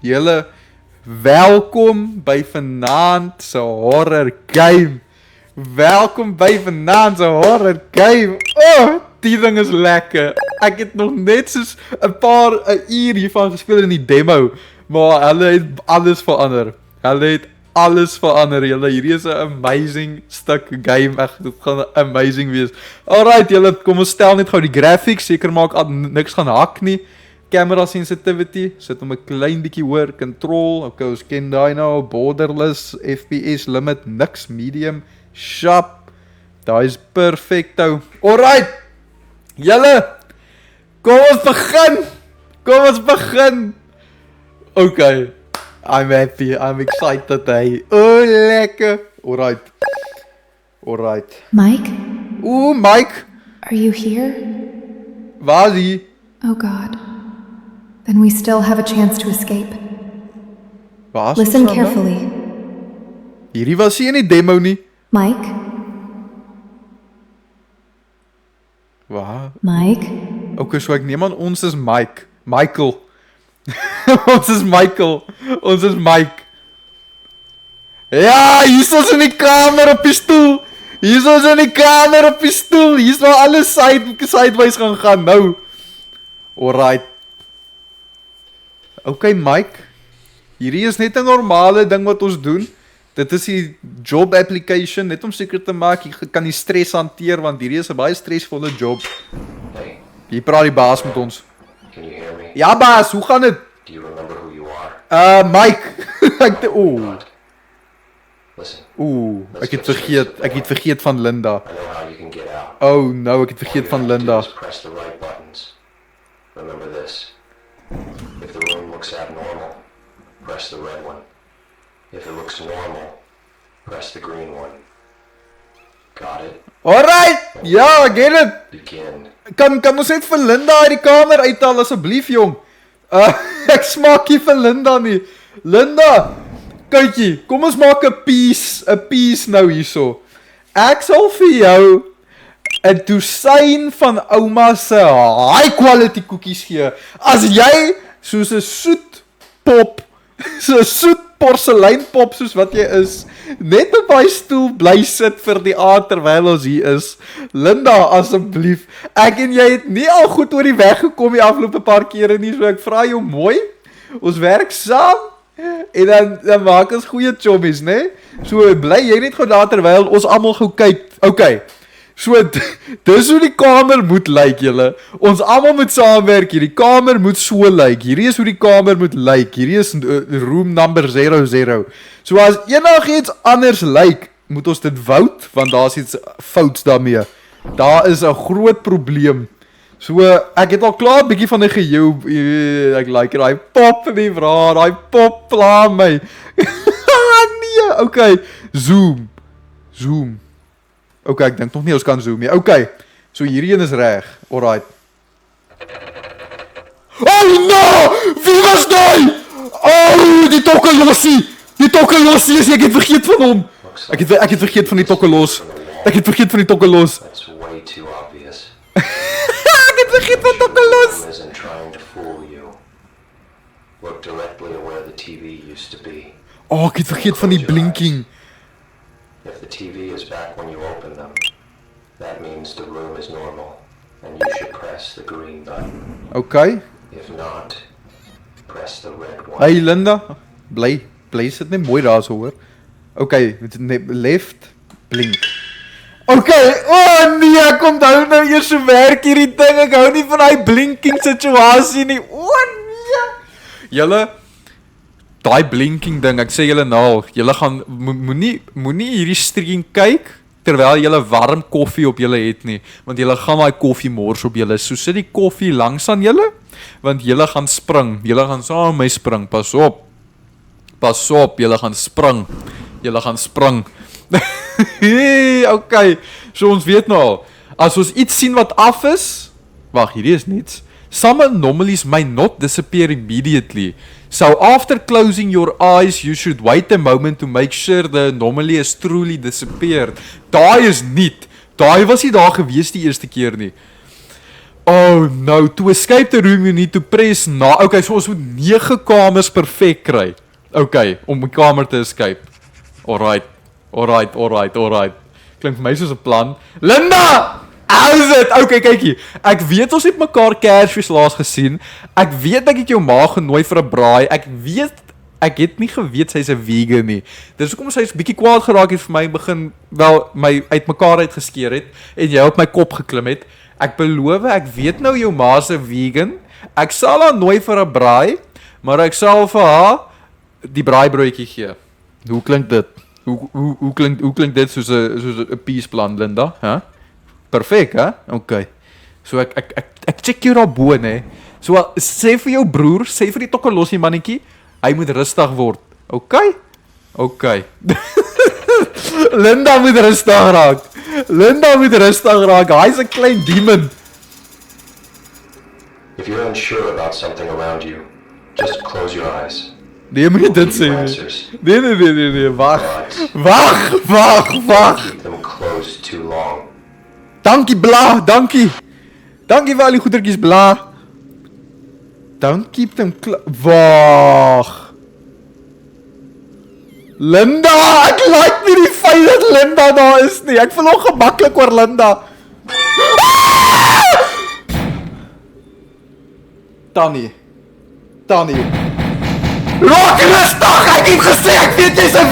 Julle, welkom by vanaand se horror game. Welkom by vanaand se horror game. Oh, die ding is lekker. Ek het nog net soos 'n uur hiervan gespeel in die demo, maar hulle het alles verander. Julle. Hierdie is 'n amazing stuk game. Dit gaan amazing wees. Alright, julle, kom ons stel net gou die graphics, seker maak niks gaan hak nie. Camera sensitivity, sit hom 'n klein bietjie hoër, control, okay, ons ken daai nou, borderless, FPS limit, niks, medium, sharp, daai is perfecto. Alright, julle, kom ons begin. Okay, I'm happy, I'm excited, hey. Oh, lekker. Alright. Mike? Ooh, Mike. Are you here? Waar is hy? Oh God. Then we still have a chance to escape. Waar is Listen ons carefully. Hierdie was nie in die demo nie. Mike? Waar? Mike? Okay, so ek neem aan ons is Michael. Ons is Mike. Ja, hier is ons in die kamer op die stoel. Hier is nou alles sideways gaan nou. Alright. Okay, Mike. Hierdie is net 'n normale ding wat ons doen. Dit is die job application, net om seker te maak jy kan die stres hanteer, want hierdie is 'n baie stresvolle job. Hey, Hier praat die baas met ons. can you hear me? Ja, baas, hoe gaan dit? Do you remember who you are? Mike. Listen, Ek het vergeet van Linda. I know how you can get out. Oh no, ek het vergeet All van you have to do Linda. is press the right buttons. Remember this. If the room looks abnormal, press the red one. If it looks normal, press the green one. Got it? Alright, ja, ek get it. Begin. Kan ons net vir Linda uit die kamer uithaal asseblief, jong? Ek smaak nie vir Linda nie. Linda, kykie, kom ons maak 'n peace nou hierso. Ek sal vir jou 'n dosyn van ouma se high quality koekies gee. As jy soos 'n soet pop, so 'n soet porseleinpop soos wat jy is, net op daai stoel bly sit vir die aand terwyl ons hier is. Linda, asseblief. Ek en jy het nie al goed oor die weg gekom die afgelope paar kere nie, so ek vra jou mooi. Ons werk saam en dan maak ons goeie chommies, né? So bly jy net gou daar terwyl ons almal gou kyk. Okay. So dis hoe die kamer moet lyk, julle. Ons almal moet saamwerk. Hierdie kamer moet so lyk. Hierdie is hoe die kamer moet lyk. Hierdie is room number 00. So as enigiets anders lyk, moet ons dit woud, want daar's iets fouts daarmee. Daar is 'n groot probleem. So ek het al klaar 'n bietjie van 'n geheue. Ek like daai pop nie, vra, daai pop pla my. Nee, okay. Zoom. Okay, ek dink nog nie ons kan zoom nie. Okay. So hierdie een is reg. Alright. Oh no! Wie was daai? Oh, die tokkelossie. Ek het vergeet van hom. Ek het vergeet van die tokkelos. That's way too obvious. Ek het vergeet van tokkelos. Room isn't trying to fool you. Look directly at where the TV used to be. Oh, ek het vergeet van die blinking. If the TV is back when you open them, that means the room is normal, and you should press the green button. Okay. If not, press the red one. Hey Linda, bly sit net mooi daar so hoor. Okay, left blink. Okay, oh nee, kom nou eers so werk hierdie ding. Ek hou nie van daai blinking situasie nie. Oh nee. Julle, daai blinking ding, ek sê julle nou, julle gaan moenie hierdie stream kyk terwyl julle warm koffie op julle het nie, want julle gaan daai koffie mors op julle. So sit die koffie langs aan julle, want julle gaan spring. Julle gaan saam met my spring. Pas op, julle gaan spring. Okay, so ons weet nou al, as ons iets sien wat af is, wag, hierdie is niets. Some anomalies may not disappear immediately. So after closing your eyes, you should wait a moment to make sure the anomaly has truly disappeared. Daai is niet. Daai was nie daar gewees die eerste keer nie. Oh no, to escape the room you need to press na. Okay, so ons moet 9 kamers perfek kry. Okay, om 'n kamer te escape. Alright. Klink vir my soos 'n plan. Linda! How's it? Okay, kykie. Ek weet ons het mekaar Kersfees laas gesien. Ek weet ek het jou ma genooi vir 'n braai. Ek het nie geweet sy's 'n vegan nie. Dis hoekom sy 'n bietjie kwaad geraak het vir my begin my uitmekaar uitgeskeer het en jy op my kop geklim het. Ek beloof, ek weet nou jou ma's 'n vegan. Ek sal haar nooi vir 'n braai, maar ek sal vir haar die braaibroodjie gee. Hoe klink dit? Hoe klink dit soos 'n peaceplan, Linda, hè? Perfek, hè? Okay. So ek check jou daarbo, hè. So sê vir jou broer, sê vir die tokkelossie mannetjie, hy moet rustig word. Okay? Linda moet rustig raak. Hy's 'n klein demon. If you're unsure about something around you, just close your eyes. Nee, moet nie dit sê nie. Answers. Nee, wag. Keep them closed too long. Dankie Bla, dankie. Dankie vir al die goedertjies Bla. Don't keep them wag. Linda, ek like nie die feit dat Linda daar is nie. Ek voel ongemaklik oor Linda. Tannie. Raak rustig, ek het gesê ek weet jy's 'n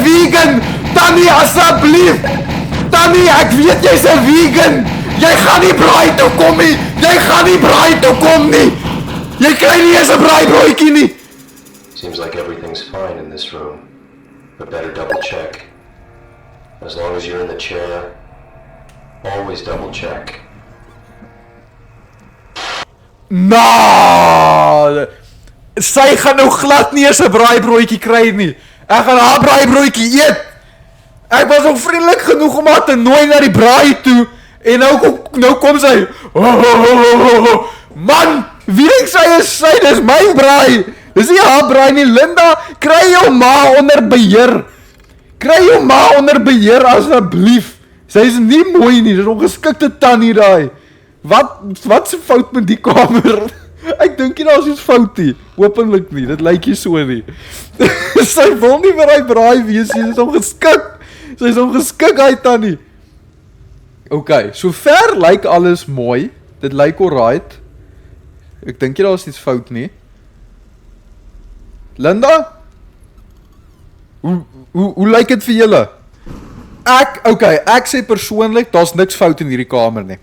vegan. Tannie, asseblief. Tannie, ek weet jy's 'n vegan. Jy gaan nie braai toe kom nie. Jy kry nie eens 'n braaibroodjie nie. Seems like everything's fine in this room, but better double check. As long as you're in the chair, always double check. Sy gaan nou glad nie eens 'n braaibroodjie kry nie. Ek gaan haar braaibroodjie eet. Ek was ook vriendelik genoeg om haar te nooi na die braai toe en nou kom sy. Man, wie dink sy is? Dis my braai. Dis nie haar braai nie. Linda, kry jou ma onder beheer asseblief. Sy is nie mooi nie. Dis 'n ongeskikte tannie daai. Wat se fout met die kamer? Ek dink nie daar's iets fout nie. Hopelik nie. Dit lyk nie so nie. Sy wil nie vir hy braai wees nie. Sy is ongeskik hy tannie. Okay, sover lyk alles mooi. Dit lyk alright. Ek dink nie daar's iets fout nie. Linda? Hoe lyk dit vir julle? Ek sê persoonlik daar's niks fout in hierdie kamer nie.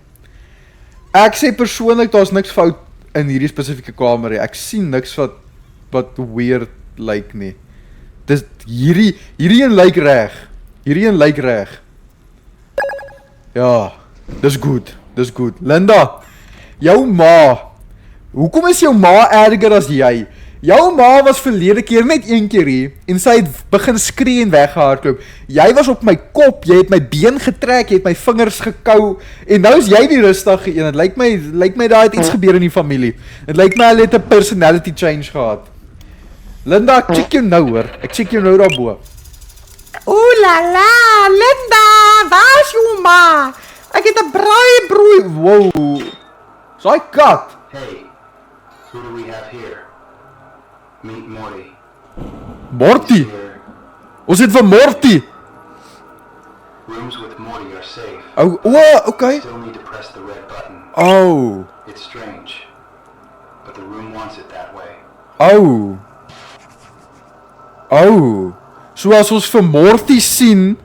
Ek sê persoonlik daar's niks fout in hierdie spesifieke kamer nie. Ek sien niks wat weird lyk nie. Dis hierdie een lyk reg. Ja, dis goed. Linda, jou ma. Hoekom is jou ma erger as jy? Jou ma was verlede keer net een keer hier en sy het begin skree en weggehardloop. Jy was op my kop, jy het my been getrek, jy het my vingers gekou en nou is jy die rustige een. Dit lyk my daar het iets gebeur in die familie. Dit lyk my hulle het 'n personality change gehad. Linda, ek check jou nou hoor. Ek check jou nou daarbo. Ooh la la, Linda, waar is jou ma? Ek het 'n braaibrood. Wow. Sy kat. Hey, who do we have here? Meet Morty. Morty. Here. Ons het vir Morty. Rooms with Morty are safe. Okay. Still need to press the red button. Oh. It's strange, but the room wants it that way. So as ons vir Morty sien,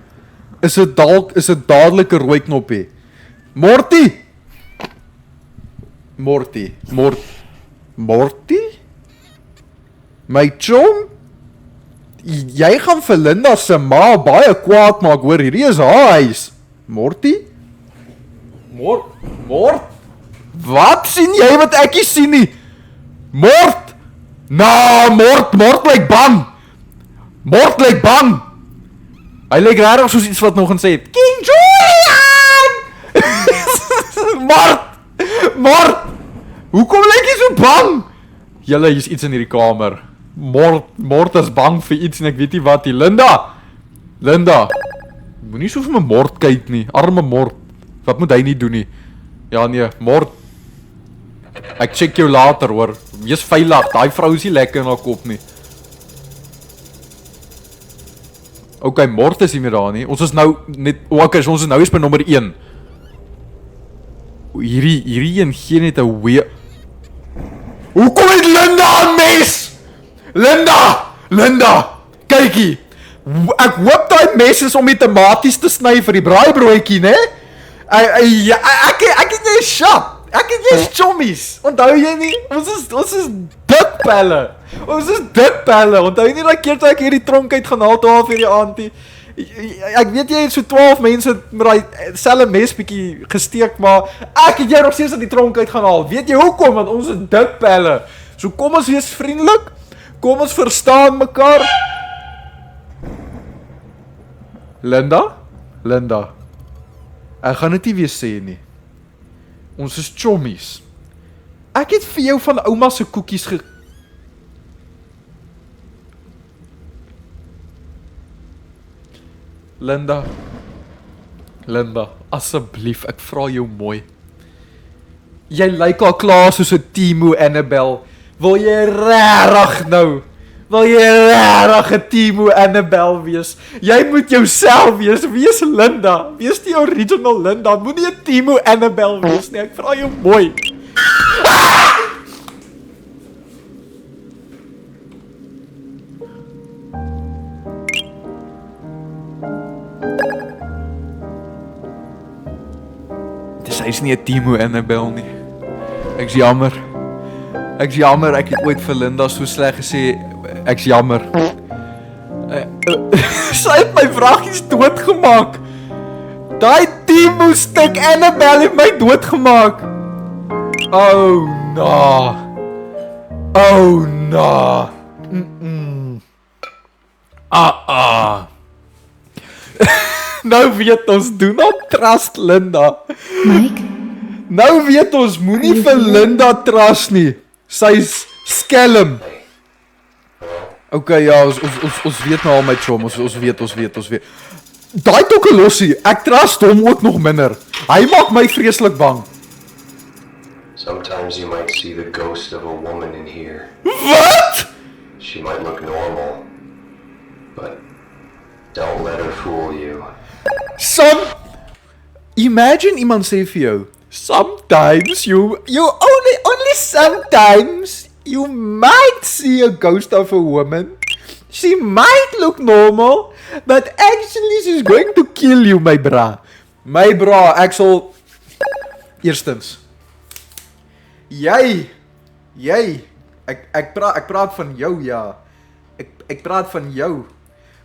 is dit dadelik 'n rooi knoppie. Morty? My chom? Jy gaan vir Linda se ma baie kwaad maak, hoor. Hierdie is haar huis. Morty? Mort? Wat sien jy wat ek nie sien nie? Mort lyk bang. Hy lyk regtig soos iets wat nog gaan sê. King Julian! Mort! Hoekom lyk jy so bang? Julle, hier's iets in hierdie kamer. Mort is bang vir iets en ek weet nie wat nie. Linda! Moenie so vir my Mort kyk nie. Arme Mort. Wat moet hy nie doen nie? Ja nee, Mort. Ek check jou later hoor. Wees veilig, daai vrou is nie lekker in haar kop nie. Okay, Mort is nie meer daar nie. Ons is nou net, okay, so ons is nou eens by nommer 1. Hierdie een gee net 'n wee. Hoekom het Linda 'n mes? Linda, kykie. Ek hoop daai mes is om die tomaties te sny vir die braaibroodjie, né? Ek het jy shop. Ek en jy is chommies. Onthou jy nie? Ons is dikpelle. Onthou jy nie daai keer toe ek hierdie tronk uit gaan haal toe half hierdie aandie? Ek weet jy het so 12 mense met daai selfe mes bietjie gesteek, maar ek en jy nog steeds uit die tronk uit gaan haal. Weet jy hoekom? Want ons is dikpelle. So kom ons wees vriendelik. Kom ons verstaan mekaar. Linda. Ek gaan dit nie weer sê nie. Ons is chommies. Ek het vir jou van ouma se koekies Linda, asseblief, ek vra jou mooi. Jy lyk al klaar soos 'n Timo Annabelle. Wil jy regtig nou? Wil jy regtig 'n Timo Annabelle wees? Jy moet jouself wees. Wees Linda. Wees die original Linda. Moenie 'n Timo Annabelle wees nie. Ek vra jou mooi. Sy's nie 'n Timo Annabelle nie. Ek's jammer, ek het ooit vir Linda so sleg gesê, ek's jammer. Sy het my vraggies doodgemaak. Daai Timo stuk Annabelle het my doodgemaak. Oh no. Nou weet ons, do not trust Linda. Mike? Nou weet ons, moenie vir Linda trust nie. Sy's skelm. Okay, ja, ons weet nou al my chom, ons weet. Daai tokkelossie, ek trust hom ook nog minder. Hy maak my vreeslik bang. Sometimes you might see the ghost of a woman in here. Wat? She might look normal, but don't let her fool you. Imagine iemand sê vir jou, sometimes you only sometimes you might see a ghost of a woman. She might look normal, but actually she's going to kill you, my bra. My bra, ek sal eerstens. Jy, ek praat van jou, ja. Ek praat van jou.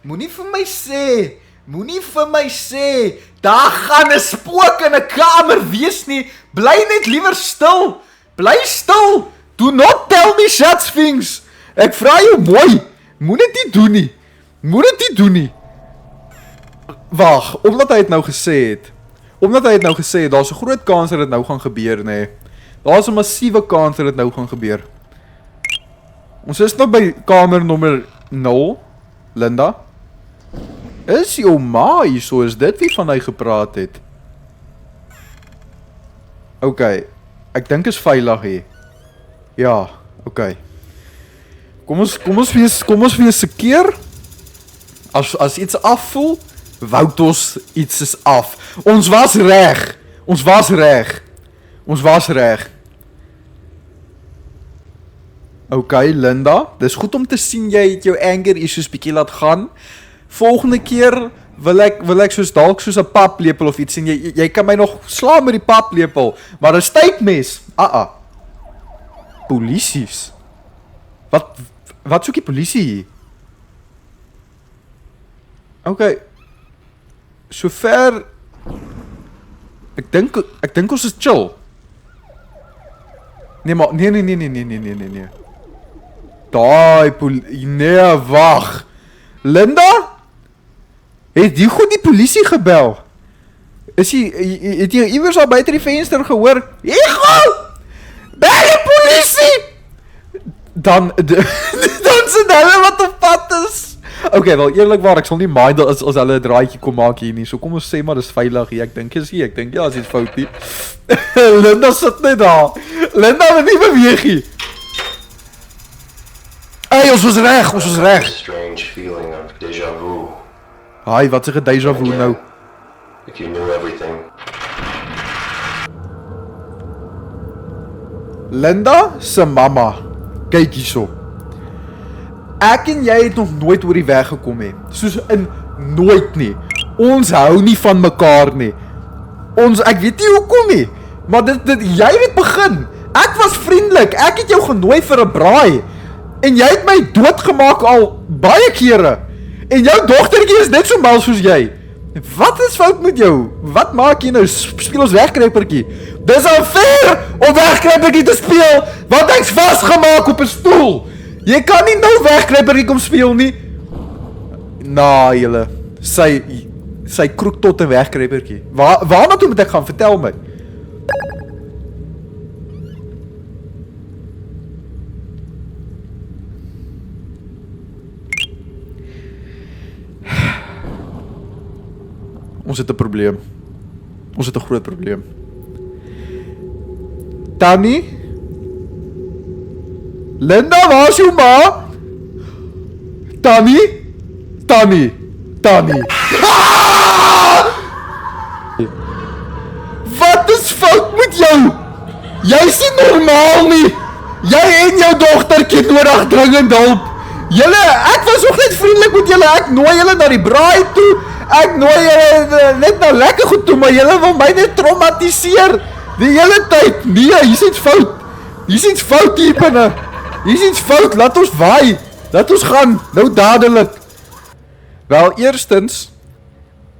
Moenie vir my sê, daar gaan 'n spook in 'n kamer wees nie. Bly net liewer stil. Bly stil. Do not tell me such things. Ek vra jou mooi. Moenie dit doen nie. Wag, omdat hy het nou gesê het, daar's 'n groot kans dat dit nou gaan gebeur, nê. Nee. Daar's 'n massiewe kans dat dit nou gaan gebeur. Ons is nou by kamer nommer 0, Linda. Is jou ma hier, so is dit wie van hy gepraat het? Okay, ek dink is veilig hier. Ja, okay. Kom ons wees seker. As iets afvoel, woud ons iets is af. Ons was reg. Okay, Linda, dis goed om te sien jy het jou anger issues bietjie laat gaan. Volgende keer wil ek soos dalk soos 'n paplepel of iets sien. Jy kan my nog slaan met die paplepel, maar 'n steekmes. Polisies. Wat soek die polisie hier? Okay. Sover ek dink ons is chill. Nee. Nee, wag. Linda? Het jy goed die polisie gebel? Het jy iewers al buite die venster gehoor? Ego! Bel die polisie! Dan sê hulle wat op pad is. Okay, wel eerlikwaar, ek sal nie mind as hulle 'n draaitjie kom maak hier nie. So kom ons sê maar dis veilig hier. Ek dink ja, is iets fout nie. Linda sit net daar. Linda wil nie beweeg nie. Hey, ons was reg. Strange feeling of déjà vu. Haai, wat se déjà vu nou? If you knew everything, Linda se mamma. Kyk hierso. Ek en jy het nog nooit oor die weg gekom hè. Soos in nooit nie. Ons hou nie van mekaar nie. Ek weet nie hoekom nie. Maar jy het begin. Ek was vriendelik. Ek het jou genooi vir 'n braai. En jy het my doodgemaak al baie kere. En jou dogtertjie is net so mal soos jy. Wat is fout met jou? Wat maak jy nou? Speel ons wegkruipertjie. Dis unfair om wegkruipertjie te speel, want ek's vasgemaak op 'n stoel. Jy kan nie nou wegkruipertjie kom speel nie. Julle. Sy kroek tot 'n wegkruipertjie. Waarna toe moet ek gaan? Vertel my. Ons het 'n probleem. Ons het 'n groot probleem. Tannie? Linda, waar is jou ma? Tannie? Wat is fout met jou? Jy is nie normaal nie. Jy en jou dogtertjie nodig dringend hulp. Ek was nog net vriendelik met julle. Ek nooi julle na die braai toe. Ek nooi julle net nou lekker goed toe, maar julle wil my net traumatiseer. Die hele tyd. Nee, hier's iets fout. Hier's iets fout hier binne. Hier's iets fout. Laat ons waai. Laat ons gaan. Nou dadelik. Wel, eerstens,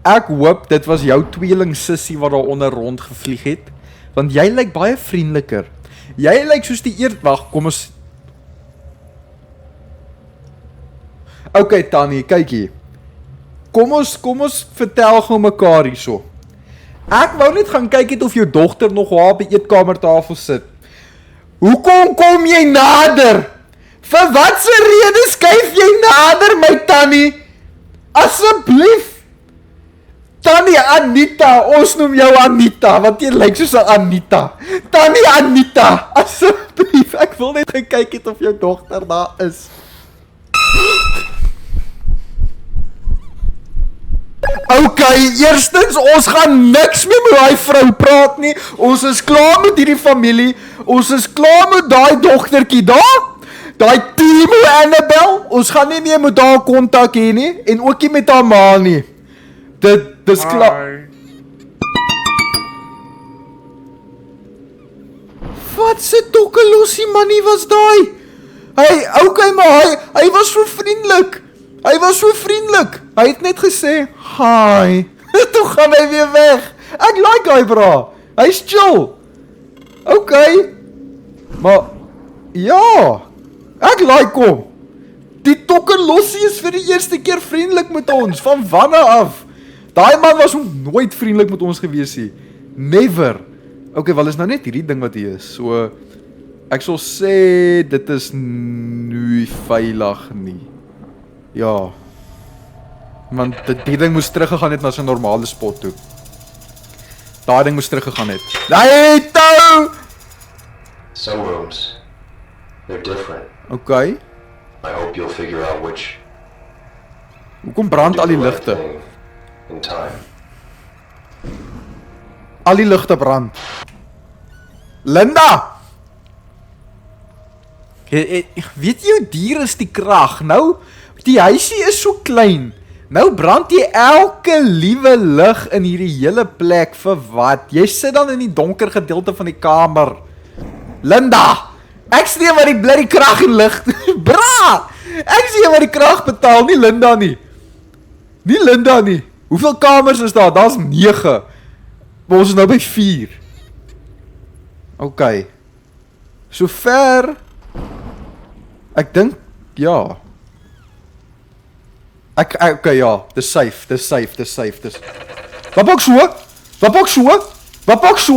ek hoop dit was jou tweeling sussie wat daar onder rond gevlieg het, want jy lyk baie vriendeliker. Jy lyk soos die wag, kom ons. Okay, Tannie, kyk hier. Kom ons vertel gou mekaar hierso. Ek wou net gaan kyk het of jou dogter nog daar by eetkamertafel sit. Hoekom kom jy nader? Vir watse rede skuif jy nader, my Tannie? Asseblief. Tannie Anita, ons noem jou Anita, want jy lyk soos 'n Anita. Tannie Anita, asseblief, ek wil net gaan kyk het of jou dogter daar is. Okay, eerstens, ons gaan niks meer met daai vrou praat nie. Ons is klaar met hierdie familie. Ons is klaar met daai dogtertjie daar. Daai Timo Annabel. Ons gaan nie meer met haar kontak hê nie en ook nie met haar ma nie. Dis klaar. Wat se tokkelossie manie was daai? Okay, maar hy was so vriendelik. Hy het net gesê, "Hi." Toe gaan hy weer weg. Ek like hy bra. Hy's chill. Okay. Maar ja, ek like hom. Die tokkelossie is vir die eerste keer vriendelik met ons. Van wanneer af? Daai man was nog nooit vriendelik met ons gewees nie. Never. Okay, wel is nou net hierdie ding wat hier is. So ek sal sê dit is nie veilig nie. Ja. Want die ding moes teruggegaan het na sy normale spot toe. Daai ding moes teruggegaan het. Hey, toe! some rooms, they're different. Okay. I hope you'll figure out which. Hoekom brand al die ligte? In time. Al die ligte brand. Linda! Weet jy hoe duur is die krag? Nou, die huisie is so klein. Nou brand jy elke liewe lig in hierdie hele plek vir wat? Jy sit dan in die donker gedeelte van die kamer. Linda! Ek sê maar die bly krag en lig. Bra! Ek sê maar die krag betaal, nie Linda nie. Nie Linda nie. Hoeveel kamers is daar? Daar's 9. Maar ons is nou by 4. Okay. So ver. Ek dink ja. Okay ja, dis safe. Wat pak so?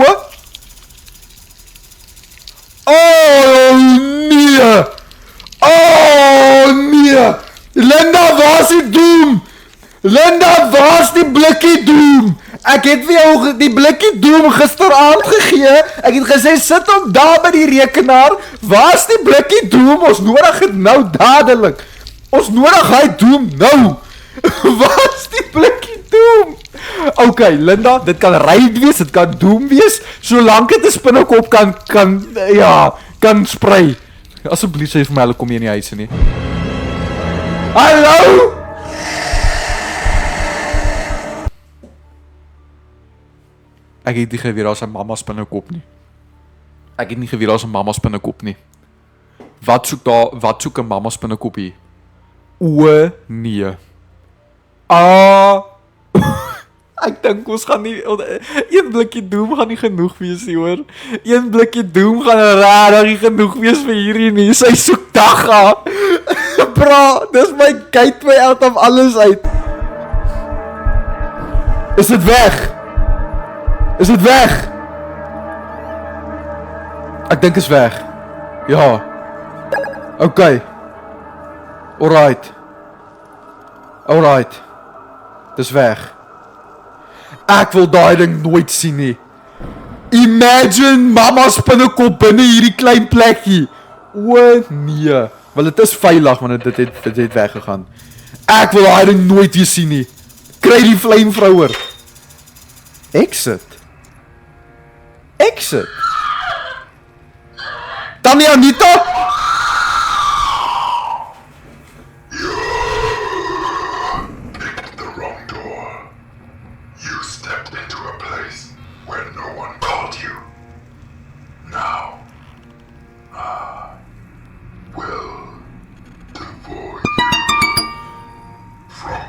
Oh nee. Linda, waar's die doom? Linda, waar's die blikkie doom? Ek het vir jou die blikkie doom gisteraand gegee. Ek het gesê sit hom daar by die rekenaar. Waar's die blikkie doom? Ons nodig dit nou dadelik. Ons nodig hy doom nou. Waar's die blikkie doom? Okay, Linda, dit kan Raid wees, dit kan doom wees, solank dit 'n spinnekop kan sprei. Asseblief sê vir my hulle kom hier in die huis nie. Hallo? Ek het nie geweet daar's 'n mamma spinnekop nie. Ek het nie geweet daar's 'n mamma spinnekop nie. Wat soek 'n mamma spinnekop hier? O nee. Ek dink ons gaan nie een blikkie doom gaan nie genoeg wees nie, hoor. Een blikkie doom gaan regtig nie genoeg wees vir hierdie nie. Sy soek dagga. Bra, dis my gateway out of alles uit. Is dit weg? Is dit weg? Ek dink is weg. Ja. Okay. Alright. Dis weg. Ek wil daai ding nooit sien nie. Imagine mama spinnekop binne hierdie klein plekkie. O nee. Wel dit is veilig want dit het weggegaan. Ek wil daai ding nooit weer sien nie. Kry die flamethrower. Exit. Tannie Anita? The wrong door. You stepped into a place where no one called you. Now, I will devour you from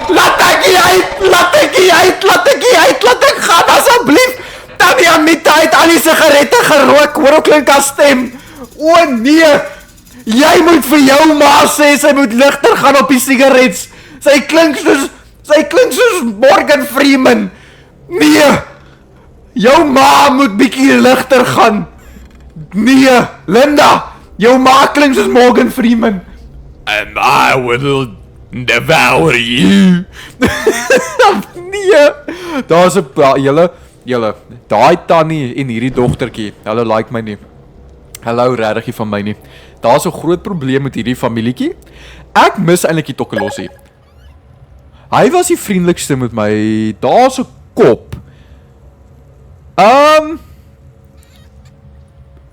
Laat ek gaan asseblief. Tannie Anita het al die sigarette gerook, hoor hoe klink haar stem. O nee. Jy moet vir jou ma sê sy moet ligter gaan op die sigarets. Sy klink soos Morgan Freeman. Nee. Jou ma moet bietjie ligter gaan. Nee, Linda, jou ma klink soos Morgan Freeman. And I will devour you. Nee. Daar's 'n julle, daai tannie en hierdie dogtertjie, hulle like my nie. Hallo regtig van my nie. Daar's 'n groot probleem met hierdie familietjie. Ek mis eintlik die Tokkelossie. Hy was die vriendelikste met my. Daar's 'n kop.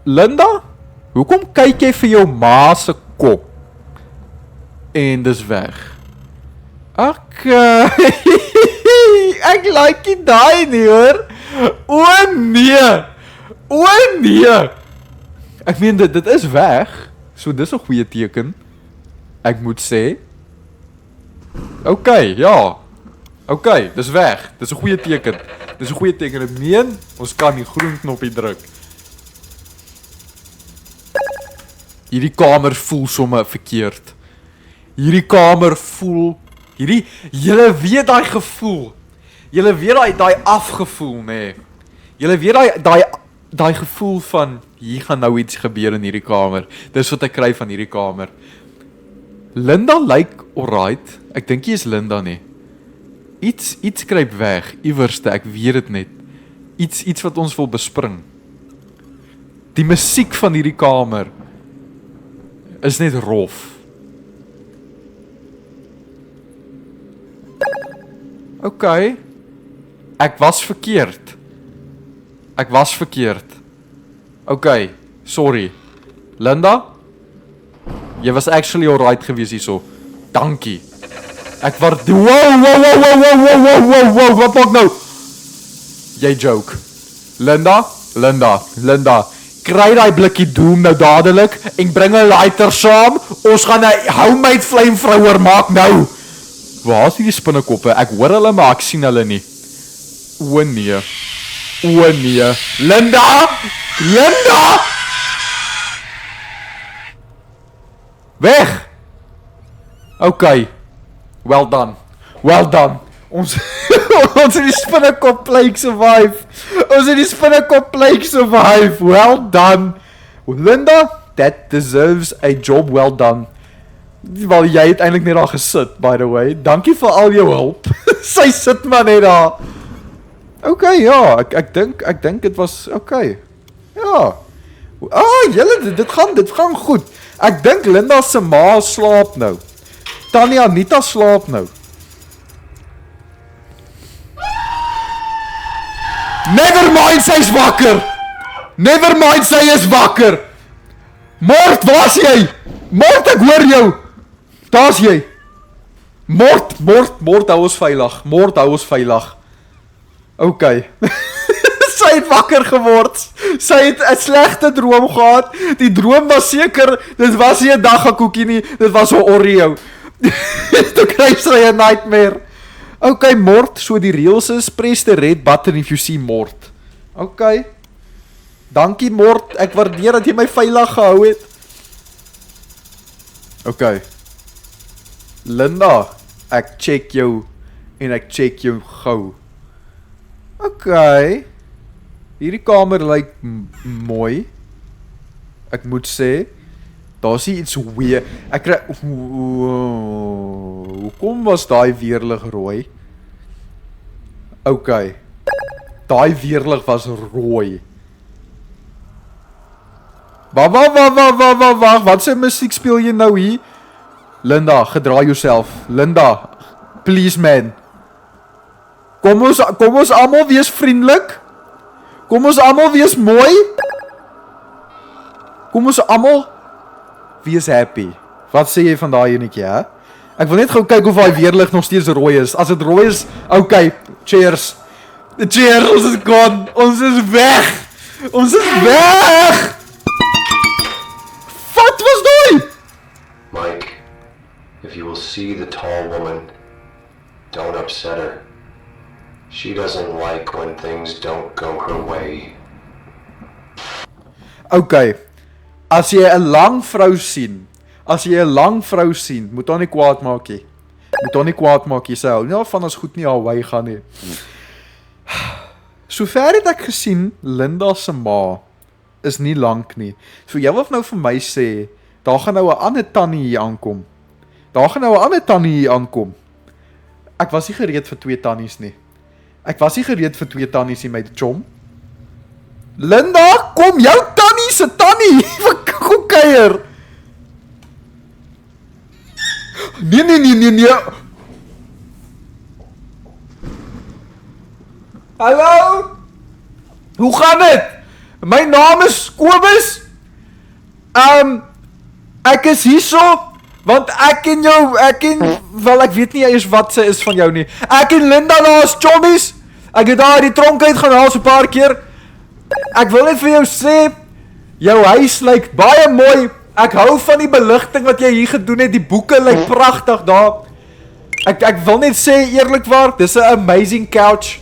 Linda, hoekom kyk jy vir jou ma se kop? En dis weg. Ek like nie daai nie, hoor. O nee. Ek meen dit is weg. So dis 'n goeie teken. Ek moet sê. Okay, ja. Okay, dis weg. Dis 'n goeie teken. Dit meen ons kan die groen knoppie druk. Hierdie kamer voel sommer verkeerd. Julle weet daai gevoel. Julle weet daai afgevoel, nê. Nee. Julle weet daai gevoel van hier gaan nou iets gebeur in hierdie kamer. Dis wat ek kry van hierdie kamer. Linda lyk alright. Ek dink jy is Linda nie. Iets kruip weg, iewerste, ek weet dit net. Iets wat ons wil bespring. Die musiek van hierdie kamer is net rof. Okay. Ek was verkeerd. Okay, sorry. Linda? Jy was actually alright gewees hierso. Dankie. Ek waardeer. Wow, wat maak nou? Jy joke. Linda? Kry daai blikkie doom nou dadelik en bring 'n lighter saam. Ons gaan 'n homemade flamethrower maak nou. Waar is die spinnekoppe? Ek hoor hulle maar ek sien hulle nie. O nee. Linda! Weg! Okay. Well done. Ons Ons het die spinnekop plek survive. Ons het die spinnekop plek survive. Well done. Linda, that deserves a job well done. Wel, jy het eintlik net daar gesit, by the way. Dankie vir al jou hulp. Sy sit maar net daar. Okay, ja, ek dink dit was okay. Ja. Julle, dit gaan goed. Ek dink Linda se ma slaap nou. Tannie Anita slaap nou. Never mind, sy is wakker. Never mind, sy is wakker. Mort, waar's jy? Mort, ek hoor jou. Daar's jy. Mort, hou ons veilig. Mort, hou ons veilig. Okay. Sy het wakker geword. Sy het 'n slegte droom gehad. Die droom was seker, dit was nie 'n daggakoekie nie, dit was 'n Oreo. Toe kry sy 'n nightmare. Okay, Mort, so die reels is, press the red button if you see Mort. Okay. Dankie Mort, ek waardeer dat jy my veilig gehou het. Okay. Linda, ek check jou en ek check jou gou. Okay. Hierdie kamer lyk mooi. Ek moet sê, daar's iets weird. Ek kry hoekom was daai weerlig rooi? Okay. Daai weerlig was rooi. Wag, wat se musiek speel jy nou hier? Linda, gedra jouself. Linda, please man. Kom ons almal wees vriendelik. Kom ons almal wees mooi. Kom ons almal wees happy. Wat sê jy van daai enetjie, hè? Ek wil net gou kyk of daai weerlig nog steeds rooi is. As dit rooi is, okay, cheers. Cheers, ons is gone. Ons is weg. Ons is weg. Wat was daai? Mike, if you will see the tall woman, don't upset her. She doesn't like when things don't go her way. Okay. As jy 'n lang vrou sien, moet haar nie kwaad maak nie. Sy hou nie van as goed nie haar wy gaan nie. Sover het ek gesien, Linda se ma is nie lank nie. So jy wil nou vir my sê, daar gaan nou 'n ander tannie hier aankom. Ek was nie gereed vir 2 tannies nie. My chom. Linda, kom jou tannie se tannie. Kom kuier. Nee. Hallo? Hoe gaan dit? My naam is Kobus. Ek is hierso want ek weet nie eers wat sy is van jou nie. Ek en Linda laas chommies. Ek het daar die tronk uit gaan haal so 'n paar keer. Ek wil net vir jou sê, jou huis lyk baie mooi. Ek hou van die beligting wat jy hier gedoen het. Die boeke lyk pragtig daar. Ek wil net sê eerlikwaar, dis 'n amazing couch.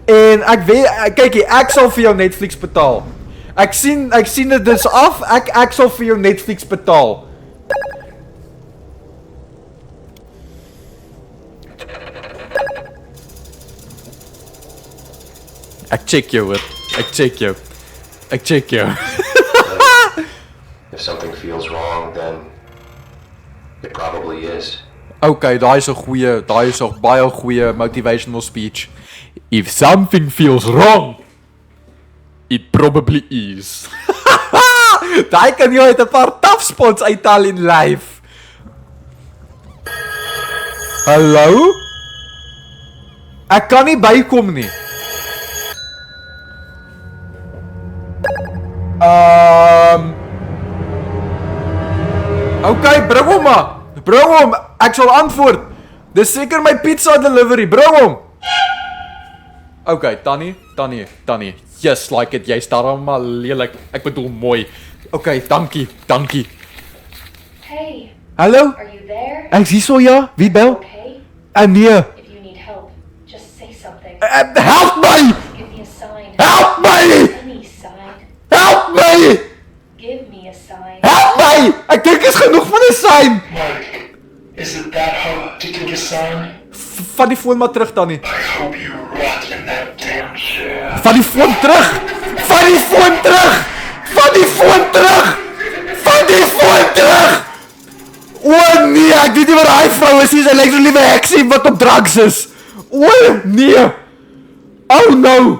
En ek weet, kykie, ek sal vir jou Netflix betaal. Ek sien dit is af. Ek sal vir jou Netflix betaal. Ek check jou. If something feels wrong, then it probably is. Okay, daai is 'n baie goeie motivational speech. If something feels wrong, it probably is. Daai kan jy uit 'n paar tough spots uithaal in life. Hallo? Ek kan nie bykom nie. Okay, bring hom maar. Ek sal antwoord. Dis seker my pizza delivery, bring hom. Okay, Tannie. Yes, like it. Jy staar hom maar lelik. Ek bedoel mooi. Okay, dankie. Hey, Hallo? are you there? Ek sien so ja. Wie bel? Okay? Nee. If you need help, just say something. Help my! Give me a sign. Help my! Any sign. Help my! Give me a sign. Help my! Ek dink is genoeg van 'n sign. Mike, is it that hard to give a sign? vat die foon maar terug, Tannie. I hope you rot in that damn chair. Vat die foon terug! Vat die foon terug! Vat die foon terug! Vat die foon terug! O nee, ek weet nie wat daai vrou is nie, sy lyk so liewe heksie wat op drugs is. O nee! Oh no!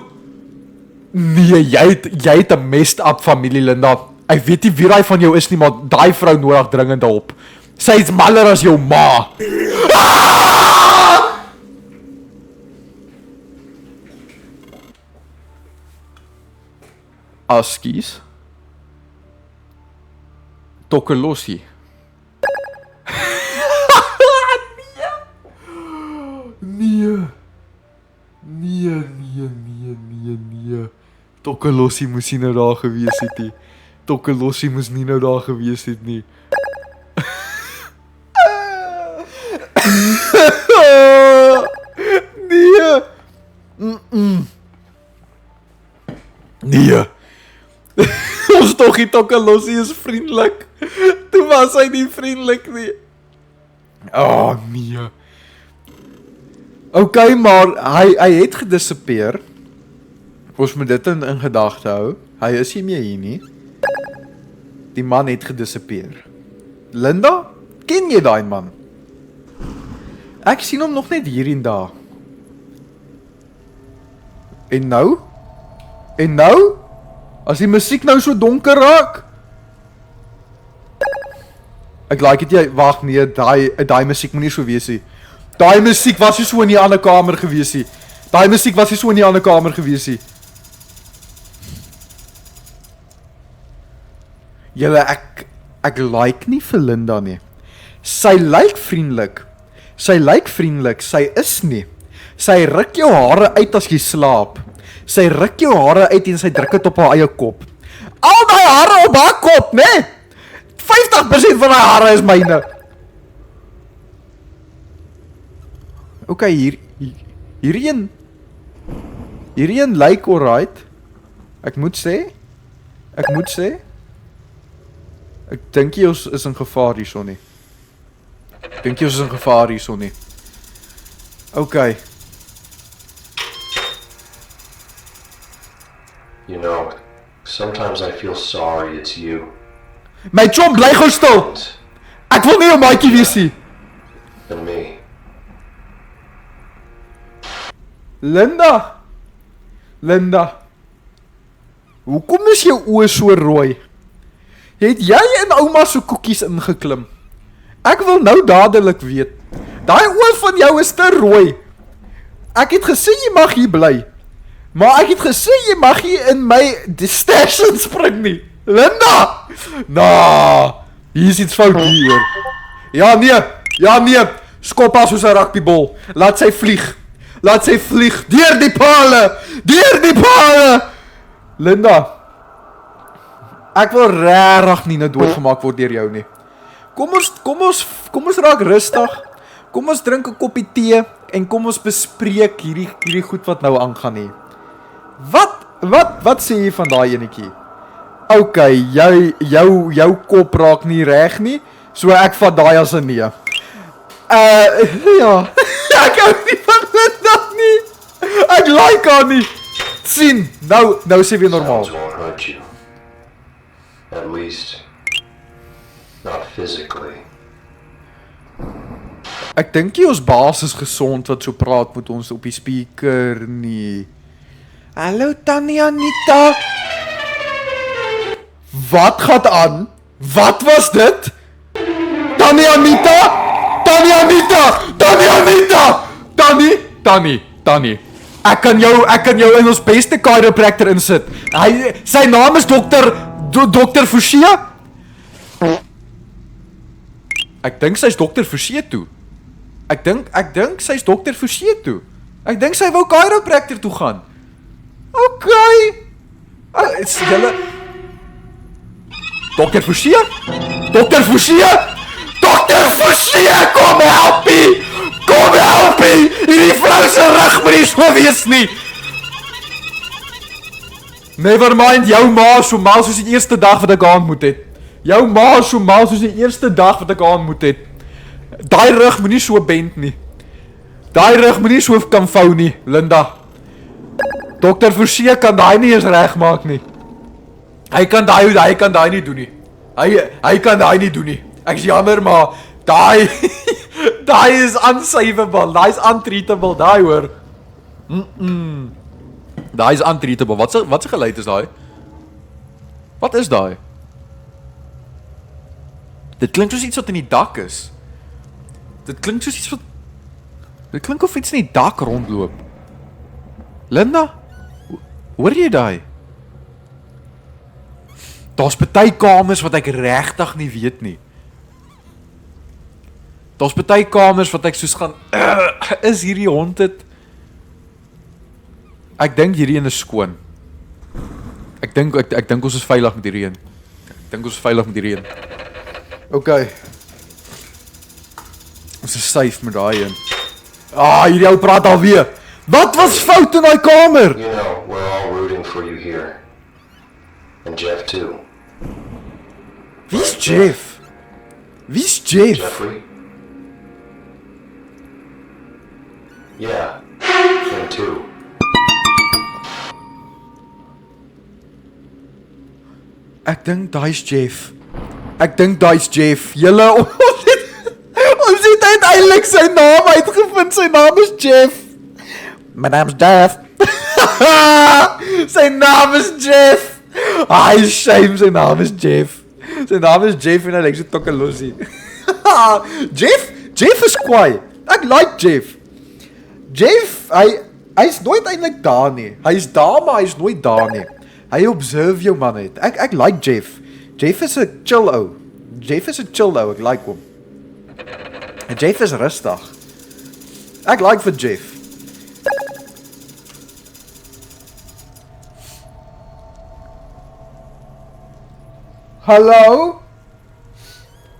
Nee, jy het 'n messed up familie, Linda. Ek weet nie wie daai van jou is nie, maar daai vrou nodig dringend hulp. Sy is maller as jou ma. Ah! Askies. Tokelossie. Nee. Nee. Tokelossie moes nie nou daar gewees het nie. Tokelossie moes nie nou daar gewees het nie. Nee. Nee. Ons toggie Tokelossie is vriendelik. Toe was hy nie vriendelik nie. Oh nee. Okay, maar hy het gedisappear. Ons moet dit in gedagte hou. Hy is nie meer hier nie. Die man het gedisappear. Linda, ken jy daai man? Ek sien hom nog net hier en daar. En nou? En nou? As die musiek nou so donker raak? Ek like dit jy, wag nee, daai musiek moet nie so wees nie. Daai musiek was nie so in die ander kamer gewees nie. Daai musiek was nie so in die ander kamer gewees nie. Julle, ek like nie vir Linda nie. Sy lyk vriendelik. Sy is nie. Sy ruk jou hare uit as jy slaap. Sy ruk jou hare uit en sy druk dit op haar eie kop. Al die hare op haar kop, né? 50% van haar hare is myne. Ok, hierdie een lyk alright. Ek moet sê. Ek dink jy ons is in gevaar hierso nie. Ok. You know, sometimes I feel sorry it's you. My chom, bly gou stil. Ek wil nie jou maatjie wees nie. And me. Linda. Hoekom is jou oë so rooi? Het jy in ouma se koekies ingeklim? Ek wil nou dadelik weet. Daai oë van jou is te rooi. Ek het gesê jy mag hier bly. Maar ek het gesê jy mag hier in my station spring nie. Linda! Hier is iets fout hier. Ja nee. Skop haar soos 'n rugbybal. Laat sy vlieg. Deur die pale. Linda. Ek wil regtig nie nou doodgemaak word deur jou nie. Kom ons raak rustig. Kom ons drink 'n koppie tee en kom ons bespreek hierdie goed wat nou aangaan hier. Wat sê jy van daai enetjie? Okay, jou kop raak nie reg nie, so ek vat daai as 'n nee. Ja. Ek hou nie van dit nog nie. Ek like haar nie. Sien, nou sê weer normaal. Sounds won't hurt you. At least, not physically. Ek dink jy ons baas is gesond wat so praat met ons op die speaker nie. Hallo Tannie Anita. Wat gaan aan? Wat was dit? Tannie Anita. Ek kan jou in ons beste chiropractor insit. Sy naam is Dr. Forshia. Ek dink sy's Dr. Forshia toe. Ek dink sy's Dr. Forshia toe. Ek dink sy wou chiropractor toe gaan. Okay. Is julle Dr. Forshia? Kom help me! Hierdie vrou se rug moet nie so wees nie. Never mind, jou ma is so mal soos die eerste dag wat ek haar ontmoet het. Daai rug moet nie so bend nie. Daai rug moet nie so kan vou nie, Linda. Dokter Forsie kan daai nie eens regmaak nie. Hy kan daai nie doen nie. Hy kan daai nie doen nie. Ek's jammer, maar daai daai is unsavable. Daai is untreatable, daai hoor. Daai is untreatable. Wat se geluid is daai? Wat is daai? Dit klink soos iets wat in die dak is. Dit klink soos iets wat Dit klink of iets in die dak rondloop. Linda? Hoor jy daai? Daar's party kamers wat ek regtig nie weet nie. Daar's party kamers wat ek soos gaan is hierdie hond dit? Ek dink hierdie een is skoon. Ek dink ons is veilig met hierdie een. Ek dink ons is veilig met hierdie een. Okay. Ons is safe met daai een. Hierdie ou praat alweer. Wat was fout in daai kamer? You know, we're all rooting for you here. And Jeff too. Wie's Jeff? Wie's Jeff? Jeffrey? Yeah, him too. Ek dink daai's Jeff. Julle ons het uiteindelik sy naam uitgevind. Sy naam is Jeff. My naam's Jeff. Sy naam is Jeff. Shame, sy naam is Jeff. Sy naam is Jeff en hy lyk so tokkelosie. Jeff is kwaai. Ek like Jeff. Jeff, hy's nooit eintlik daar nie. Hy's daar, maar hy's nooit daar nie. Hy observe jou man net. Ek like Jeff. Jeff is 'n chill ou. Ek like hom. En Jeff is rustig. Ek like vir Jeff. Hallo?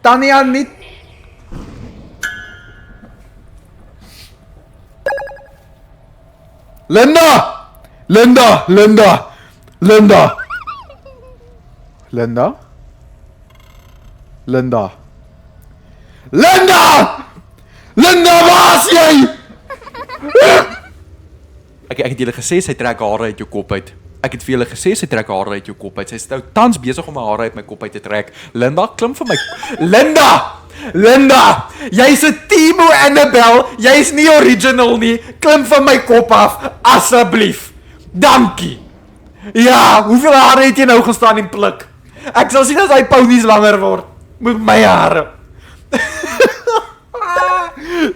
Tanya niet. Linda! Linda! Waar is jy? Ek het julle gesê sy trek hare uit jou kop uit. Ek het vir julle gesê sy trek hare uit jou kop uit. Sy is nou tans besig om my hare uit my kop uit te trek. Linda, klim vir my. Linda! Jy's 'n Timo Annabelle. Jy's nie original nie. Klim van my kop af, asseblief. Dankie. Ja, hoeveel hare het jy nou gestaan en pluk? Ek sal sien as hy ponies langer word met my hare.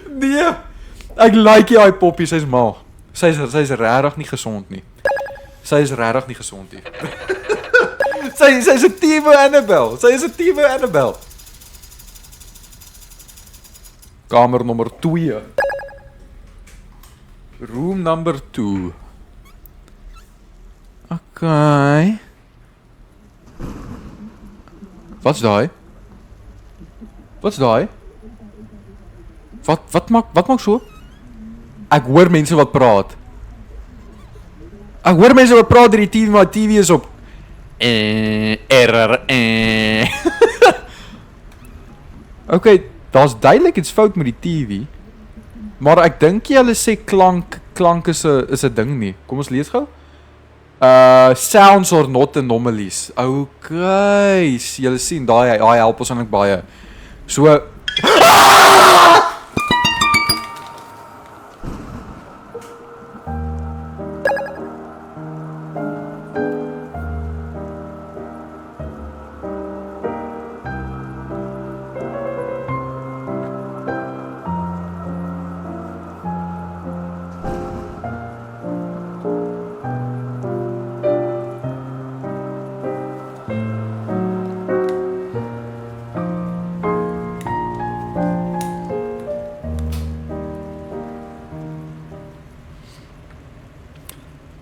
Nee. Ek like jy poppie, sy's mal. Sy's regtig nie gesond nie. Sy's 'n Timo Annabelle. Kamer nommer 2. Room number 2. Okay. Wat's daai? Wat maak so? Ek hoor mense wat praat. Deur die TV, maar TV is op. Error. Okay, daar's duidelik iets fout met die TV. Maar ek dink jy hulle sê klank is 'n ding nie. Kom ons lees gou. Sounds are not anomalies. Okay, julle sien daai help ons eintlik baie. So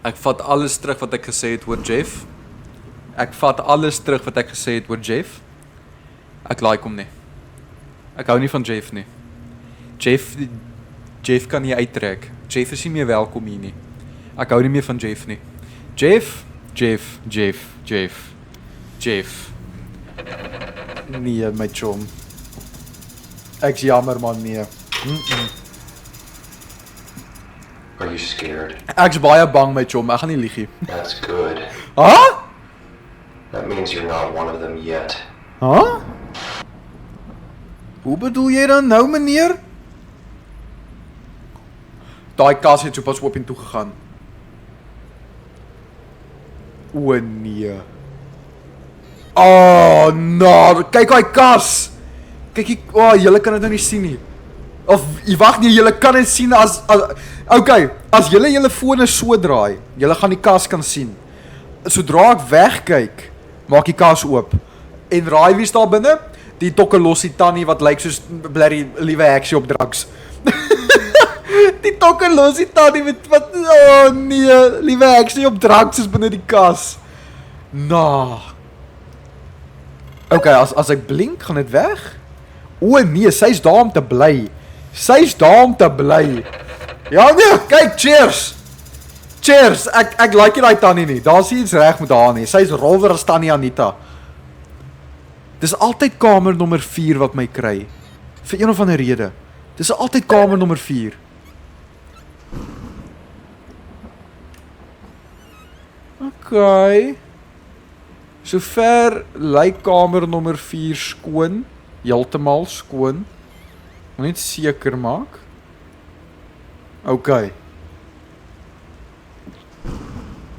ek vat alles terug wat ek gesê het oor Jeff. Ek like hom nie. Ek hou nie van Jeff nie. Jeff kan nie uittrek. Jeff is nie meer welkom hier nie. Ek hou nie meer van Jeff nie. Jeff. Nee, my chom. Ek's jammer man, nee. Are you scared? Ek's baie bang, my chom, ek gaan nie lieg nie. That's good. Huh? That means you're not one of them yet. Huh? Hoe bedoel jy dan nou, meneer? Daai kas het so pas oop en toe gegaan. O nee. Oh, no, kyk daai kas. Kyk, julle kan dit nou nie sien nie. Of, wag nee, julle kan dit sien as okay, as julle fone so draai, julle gaan die kas kan sien. Sodra ek wegkyk, maak die kas oop. En raai wie's daar binne? Die tokkelossie tannie wat lyk soos blerry liewe heksie op drugs. Die tokkelossie tannie met wat, oh nee, liewe heksie op drugs is binne die kas. Nou. Okay, as ek blink, gaan dit weg? O nee, sy's daar om te bly. Sy's daar om te bly. Ja nee, kyk, cheers. Cheers, ek like nie daai tannie nie. Daar's iets reg met haar nie. Sy's rolwer as tannie Anita. Dis altyd kamer nommer 4 wat my kry. Vir een of ander rede. Dis altyd kamer nommer 4. Okay. Sover lyk kamer nommer 4 skoon, heeltemal skoon. Moet net seker maak. Okay.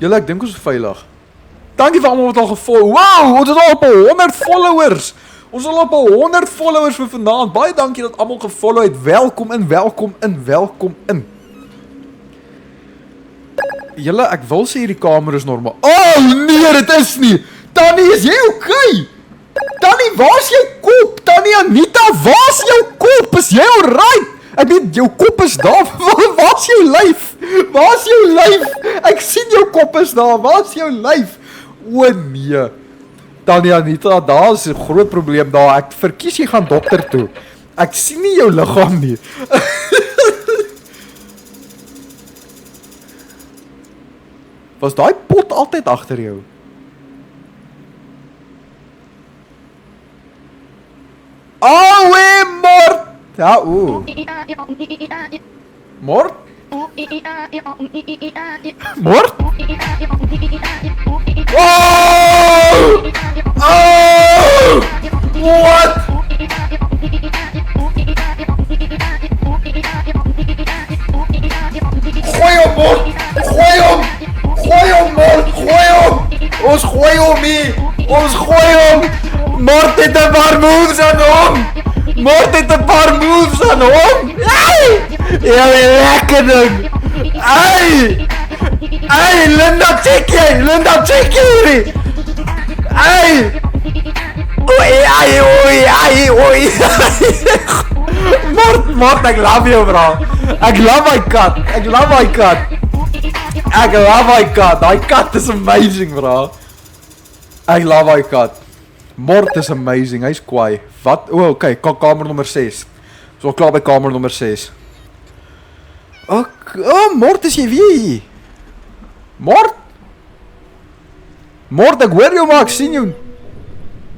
Julle, ek dink ons is veilig. Dankie vir almal wat al gevolg. Wow, ons het al op 100 followers. Ons het al op 100 followers vir vanaand. Baie dankie dat almal gefollow het. Welkom in, welkom in, welkom in. Julle, ek wil sê hierdie kamer is normaal. Oh nee, dit is nie. Tannie, is jy okay? Tannie, waar's jou kop? Tannie Anita, waar's jou kop? Is jy alright? Ek weet, jou kop is daar. Waar's jou lyf? Waar's jou lyf? Ek sien jou kop is daar. Waar's jou lyf? O nee. Tannie Anita, daar is 'n groot probleem daar. Ek verkies jy gaan dokter toe. Ek sien nie jou liggaam nie. Was daai pot altyd agter jou? Oh, Mort! Ja, Mort? Mort? Oh! Oh! What? Gooi hom, Mort! Gooi hom! Gooi hom, Mort! Gooi hom! Ons gooi hom hier! Ons gooi hom! Mort het 'n paar moves aan hom! Mort het 'n paar moves aan hom! Hey! Ja, lekker ding! Hey! Hey, Linda, check jy! Linda, check jy! Hey! Oei, ai, oei, ai, oei! Mort, ek love jou, bro! Ek love my cat! Ek love my cat! Ek love my cat! Daai cat is amazing, bro! Ek love my cat! Mort is amazing, hy's kwaai. Wat? O, okay, kamer nommer 6. So klaar by kamer nommer 6. Mort, is jy wie? Mort? Mort, ek hoor jou, maar ek sien jou.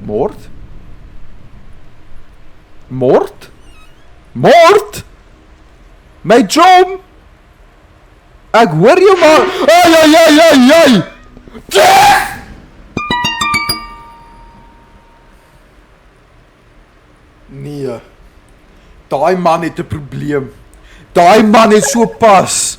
Mort? Mort? Mort? My chom? Ek hoor jou, maar... Ai! Nee. Daai man het 'n probleem. Daai man het so pas.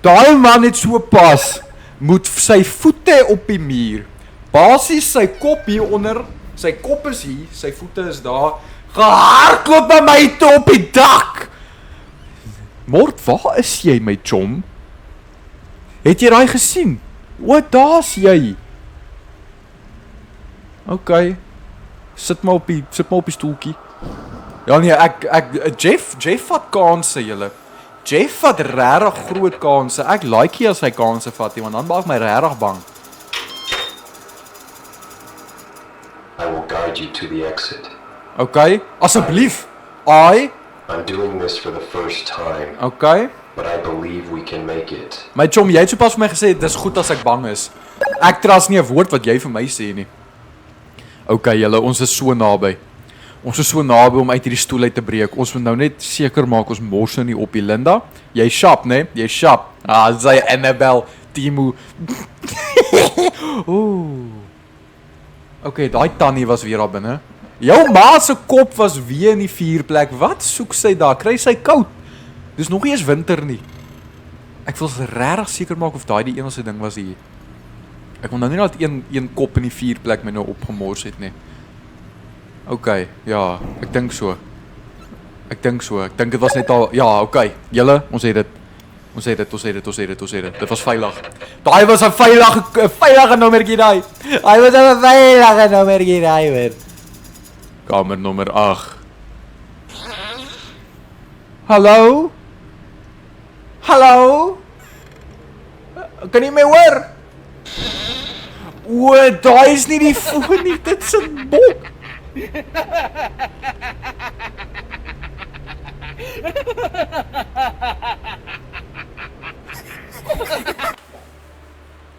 Daai man het so pas. Moet sy voete op die muur. Basies sy kop hier onder. Sy kop is hier, sy voete is daar. Gehardloop na my toe op die dak. Mort, waar is jy, my chom? Het jy daai gesien? Wat, daar's jy? Okay. Sit maar op die stoeltjie. Ja nee, Jeff vat kanse, julle. Jeff vat regtig groot kanse. Ek like nie as hy kanse vat nie, want dan maak my regtig bang. I will guide you to the exit. Okay, asseblief. I'm doing this for the first time. Okay. But I believe we can make it. My chom, jy het sopas vir my gesê dis goed as ek bang is. Ek trust nie 'n woord wat jy vir my sê nie. Okay, julle, ons is so naby. Ons is so naby om uit hierdie stoel uit te breek. Ons moet nou net seker maak ons mors nou nie op die Linda. Jy sharp, né? Jy sharp. Ah, sy Annabelle, Timo. Ooh. Okay, daai tannie was weer daar binne. Jou ma se kop was weer in die vuurplek. Wat soek sy daar? Kry sy koud? Dis nog nie eens winter nie. Ek wil regtig seker maak of daai die enigste ding was hier. Ek wil nou nie dat een kop in die vuurplek my nou opgemors het nie. Okay, ja, ek dink so. Ek dink dit was net al, ja, okay. Julle, ons het dit. Ons het dit. Dit was veilig. Daai was 'n veilige nommertjie daai. Daai was 'n veilige nommertjie daai weer. Kamer nommer 8. Hallo? Hallo? Kan jy my hoor? O, daai is nie die foon nie, dit is 'n bok.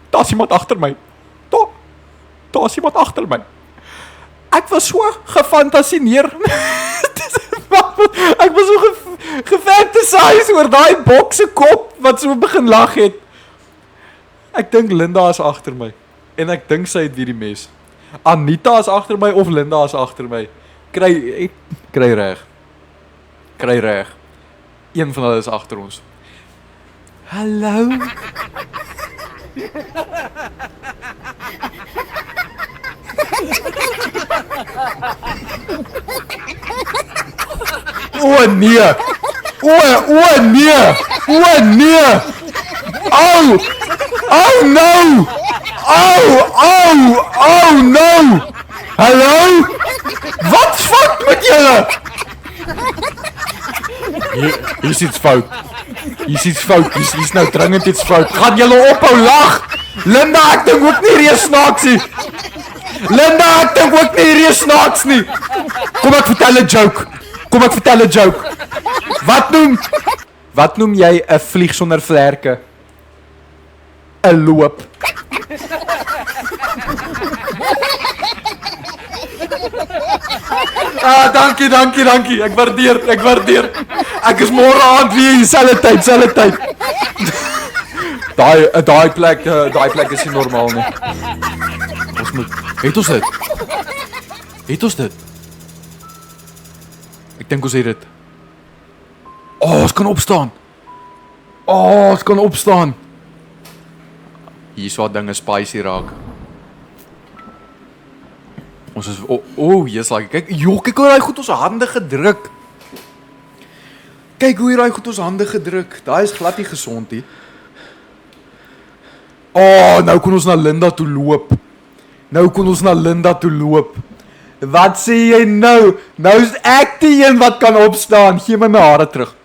Daar's iemand agter my. Daar's iemand agter my. Ek was so gefantasineer. Ek was so gefantasiseer oor daai bok se kop wat so begin lag het. Ek dink Linda is agter my en ek dink sy het weer die mes. Anita is agter my of Linda is agter my. Kry reg. Een van hulle is agter ons. Hallo. O nee. O nee. Oh no. Oh no. Hallo? Wat fuck met julle? Hier is iets fout. Hier is nou dringend iets fout. Gaan julle ophou lag? Linda, ek dink ook nie hier snaaks nie. Kom ek vertel 'n joke. Wat noem jy 'n vlieg sonder vlerke? 'n loop. Ah, dankie. Ek waardeer. Ek is môre aand weer dieselfde tyd. Daai plek is nie normaal nie. Ons moet. Het ons dit? Ek dink ons het dit. Ons kan opstaan. Hier is wat dinge spicy raak. Ons is yes, like kyk hoe hy goed ons hande gedruk. Daai is glad nie gesond nie. Nou kon ons na Linda toe loop. Wat sê jy nou? Nou is ek die een wat kan opstaan. Gee my hare terug.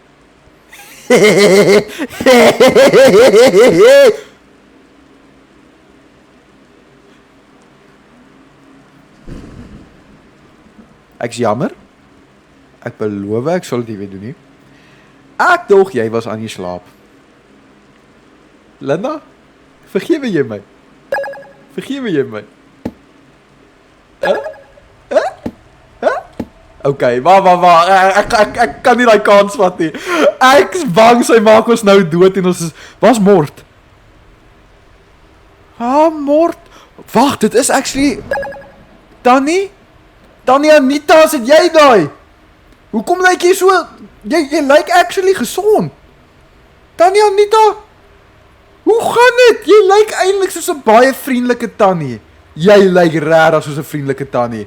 Ek's jammer. Ek beloof ek sal dit nie weer doen nie. Ek dog jy was aan die slaap. Linda, vergewe jy my? Okay, waar. Ek kan nie daai kans vat nie. Ek's bang sy maak ons nou dood en ons is was mord. Mord. Wag, dit is actually Tannie Anita, sit jy daai? Hoekom lyk jy so? Jy lyk actually gesond. Tannie Anita? Hoe gaan dit? Jy lyk eintlik soos 'n baie vriendelike tannie. Jy lyk regtig soos 'n vriendelike tannie.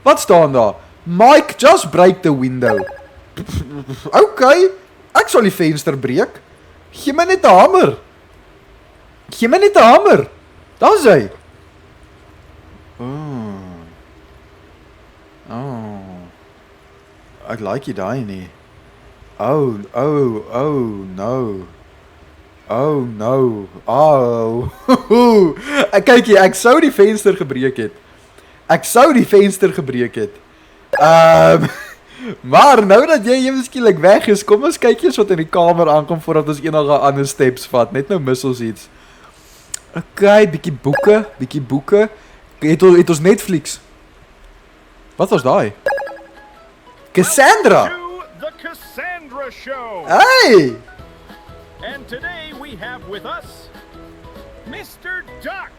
Wat staan daar? Mike, just break the window. Okay, ek sal die venster breek. Gee my net 'n hamer. Daar's hy. Ek like jy daai nie. Oh no. Kyk, ek sou die venster gebreek het. Maar nou dat jy eweskielik weg is, kom ons kyk eers wat in die kamer aankom voordat ons enige ander steps vat. Net nou mis ons iets. Okay, bietjie boeke. Het ons Netflix? Wat was daai? Cassandra. To the Cassandra Show. Hey! And today we have with us Mr. Duck.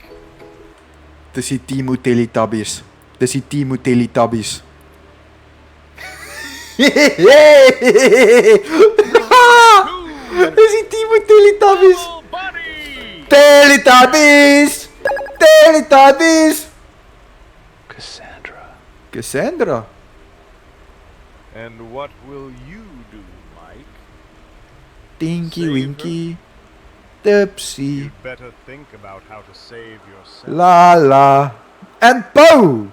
Dis die Timo Teletubbies. Dis die Timo Teletubbies. Dis die Timo Teletubbies. Little Buddy. Teletubbies! Teletubbies! Cassandra. Cassandra. And what will you do, Mike? Tinky Save Winky. Tipsy. You'd better think about how to save yourself. La la. En Poe!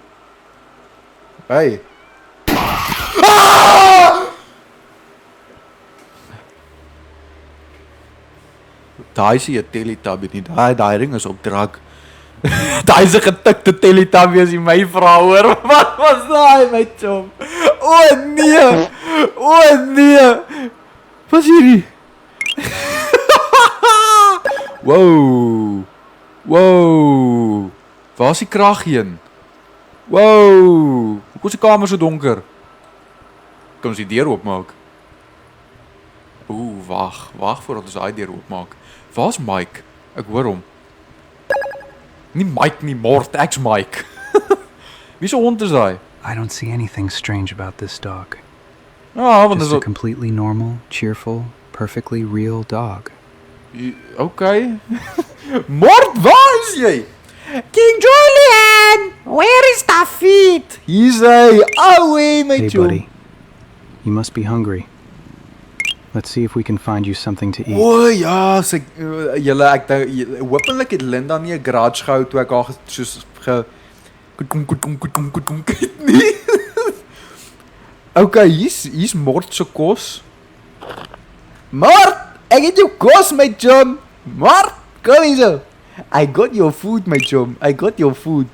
Hey. Ah! Daai is nie 'n Teletubby nie. Daai ring is op drag. Daai is 'n getikte Teletubby as jy my vra hoor. Wat was daai my chom? O nee. O nee. Wat is hierdie? Wow. Wow. Waar is die krag heen? Wow. Hoekom is die kamer so donker? Kan ons die deur oopmaak? Ooh, wag voordat ons daai deur oopmaak. Waar's Mike? Ek hoor hom. Nie Mike nie, Mort, ek's Mike. Wie se hond is daai? I don't see anything strange about this dog. Ah, want Just dis a completely normal, cheerful, perfectly real dog. Okay. Mort, waar is jy? King Julian, where is the feet? He's a away, my Hey, chum. buddy. You must be hungry. Let's see if we can find you something to eat. O ja, sy julle ek dink hopelik het Linda nie 'n garage gehou toe ek haar soos kom kyk nie. Okay, hier's Mort se kos. Mort, ek het jou kos my chum. Mort, kom hier. I got your food my chum. I got your food.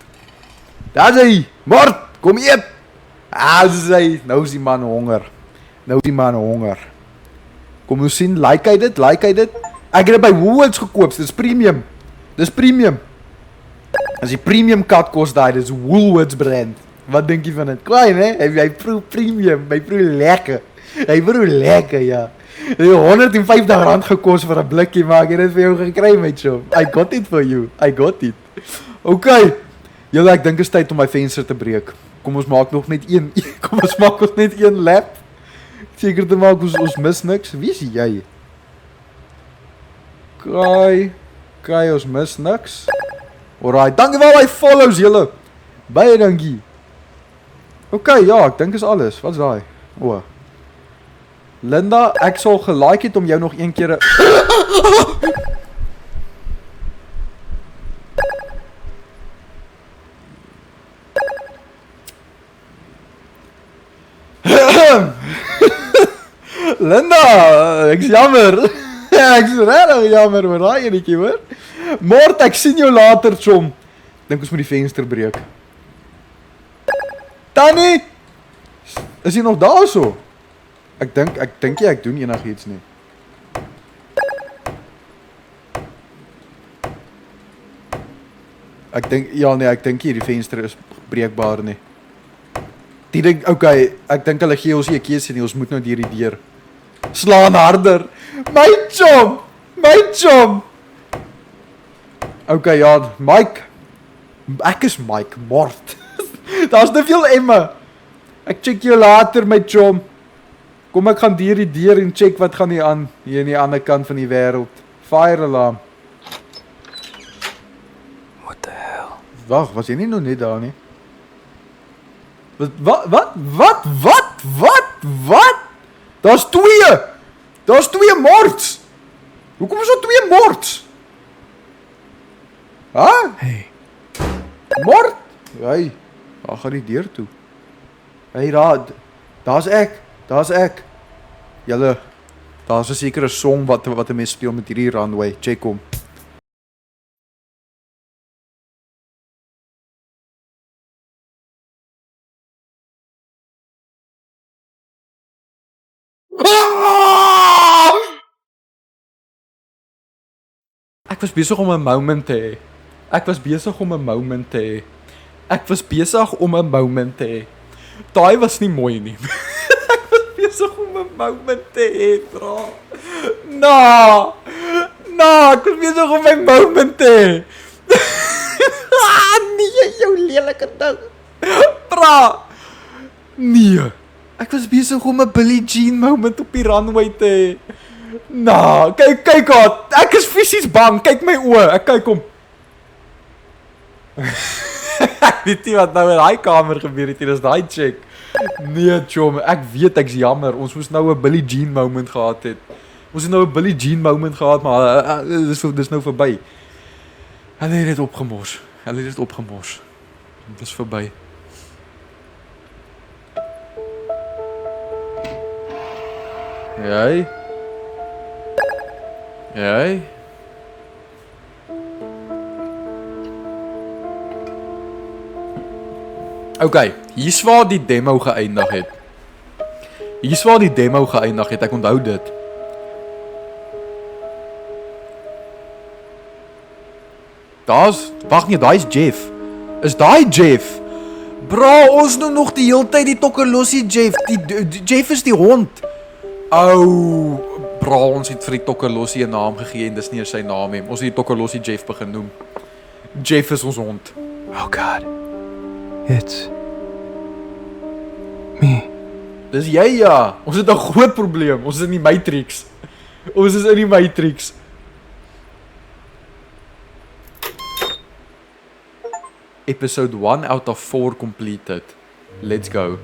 Daar's hy. Mort, kom eet. Sy, nou is die man honger. Kom ons sien, like hy dit? Ek het dit by Woolworths gekoop, dis premium. Dis As die premium kat kos daai, dis Woolworths brand. Wat dink jy van dit? Klein hè? Hy proe premium, hy proe lekker. Ja. Hy het R150 gekos vir 'n blikkie, maar ek het dit vir jou gekry my chum. I got it for you. Okay. Julle, ek dink dit is tyd om my venster te breek. Kom ons maak nog net een lap. Seker te maak ons mis niks. Wie is jy? Kry ons mis niks. Alright, dankie vir al my follows julle. Baie dankie. Okay, ja, ek dink is alles. Wat's daai? O. Linda, ek sal gelike het om jou nog een keer Linda, ek's jammer. Ek's regtig jammer oor daai enetjie, hoor. Mort, ek sien jou later, chom. Dink ons moet die venster breek. Tannie, is jy nog daar so? Ek dink jy ek doen enigiets nie. Ek dink hier die venster is breekbaar nie. Die ding, okay, ek dink hulle gee ons nie 'n keuse nie, ons moet nou deur die deur. Slaan harder. My chom. Okay, ja, Mike. Ek is Mike Mort. Daar's te veel emme. Ek check jou later, my chom. Kom ek gaan deur die deur en check wat gaan hier aan hier aan die ander kant van die wêreld. Fire alarm. What the hell? Wag, was jy nie nog net daar nie? Wat? Daar's twee morts. Hoekom is daar twee morts? Hey, Mort? Hey, daar gaan die deur toe. Hey, daar's ek. Julle, daar's 'n sekere song wat 'n mens speel met hierdie runway. Check hom. Ek was besig om 'n moment te hê. Daai was nie mooi nie. besig om 'n moment te hê, bra. Ek was besig om my moment te hê. Nee, jou lelike ding. Bra. Nee. Ek was besig om 'n Billie Jean moment op die runway te hê. Kyk haar. Ek is fisies bang. Kyk my oë. Ek kyk hom. Weet jy wat nou in daai kamer gebeur het? Dis daai chick. Nee, chom, ek weet ek's jammer. Ons moes nou 'n Billie Jean moment gehad het. Ons het nou 'n Billie Jean moment gehad, maar dis nou verby. Hulle het dit opgemors. Dis verby. Jy? Okay, hier's waar die demo geëindig het. Ek onthou dit. Daai's Jeff. Is daai Jeff? Bra, ons noem nog die hele tyd die Tokkelossie Jeff. Die Jeff is die hond. Bra, ons het vir die Tokkelossie 'n naam gegee en dis nie sy naam nie. Ons het die Tokkelossie Jeff begin noem. Jeff is ons hond. Oh God. It's me. Dis jy ja. Ons het 'n groot probleem. Ons is in die Matrix. Episode 1 out of 4 completed. Let's go.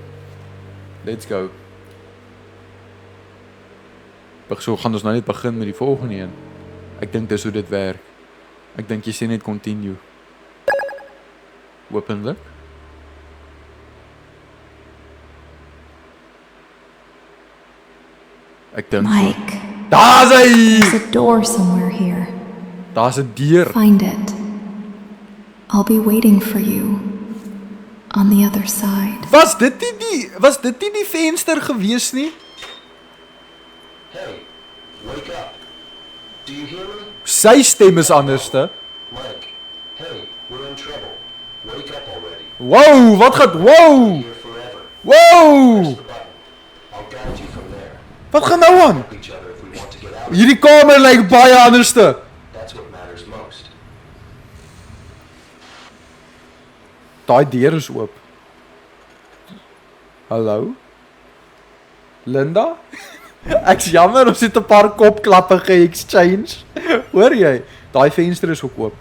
So gaan ons nou net begin met die volgende een. Ek dink dis hoe dit werk. Ek dink jy sê net continue. Openlik. Ek dink Mike, Daar's hy. there's a door somewhere here. Daar's 'n deur. Find it. I'll be waiting for you on the other side. Was dit nie die venster gewees nie? Hey, wake up. Do you hear me? Sy stem is anderste. Mike, hey, we're in trouble. Wake up already. Wow, wat gaan wow. Here forever. Wow. The button. I'll guide you from there. Wat gaan nou aan? Each other if we want to get out. Hierdie kamer lyk baie anderste. That's what matters most. Daai deur is oop. Hallo? Linda? Ek's jammer, ons het 'n paar kopklappe ge-exchange. Hoor jy? Daai venster is ook oop.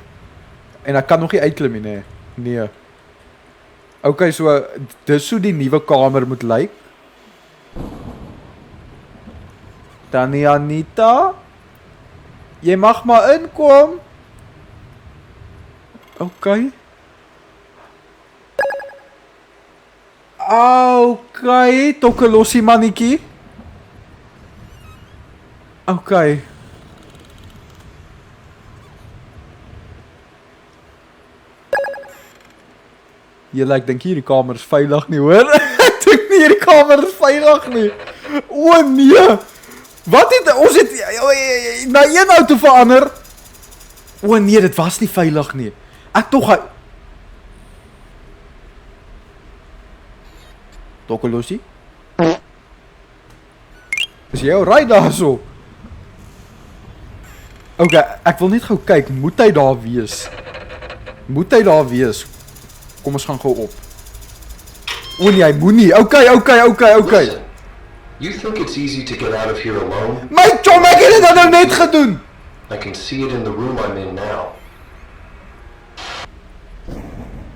En ek kan nog nie uitklim nie, nee. Okay, so dis hoe die nuwe kamer moet lyk. Tannie Anita? Jy mag maar inkom. Okay. Okay, Tokkelossie mannetjie. Okay. Ek dink hierdie kamer is veilig nie, hoor? Ek dink nie hierdie kamer is veilig nie. O nee. Wat het ons het na een auto verander? O nee, dit was nie veilig nie. Ek tog Tokkelossie? Is jy alright daarso? Okay, ek wil net gou kyk, moet hy daar wees? Kom ons gaan gou op. O nee, hy moenie. Okay. Listen, you think it's easy to get out of here alone? My chom, ek het dit nou net gedoen. I can see it in the room I'm in now.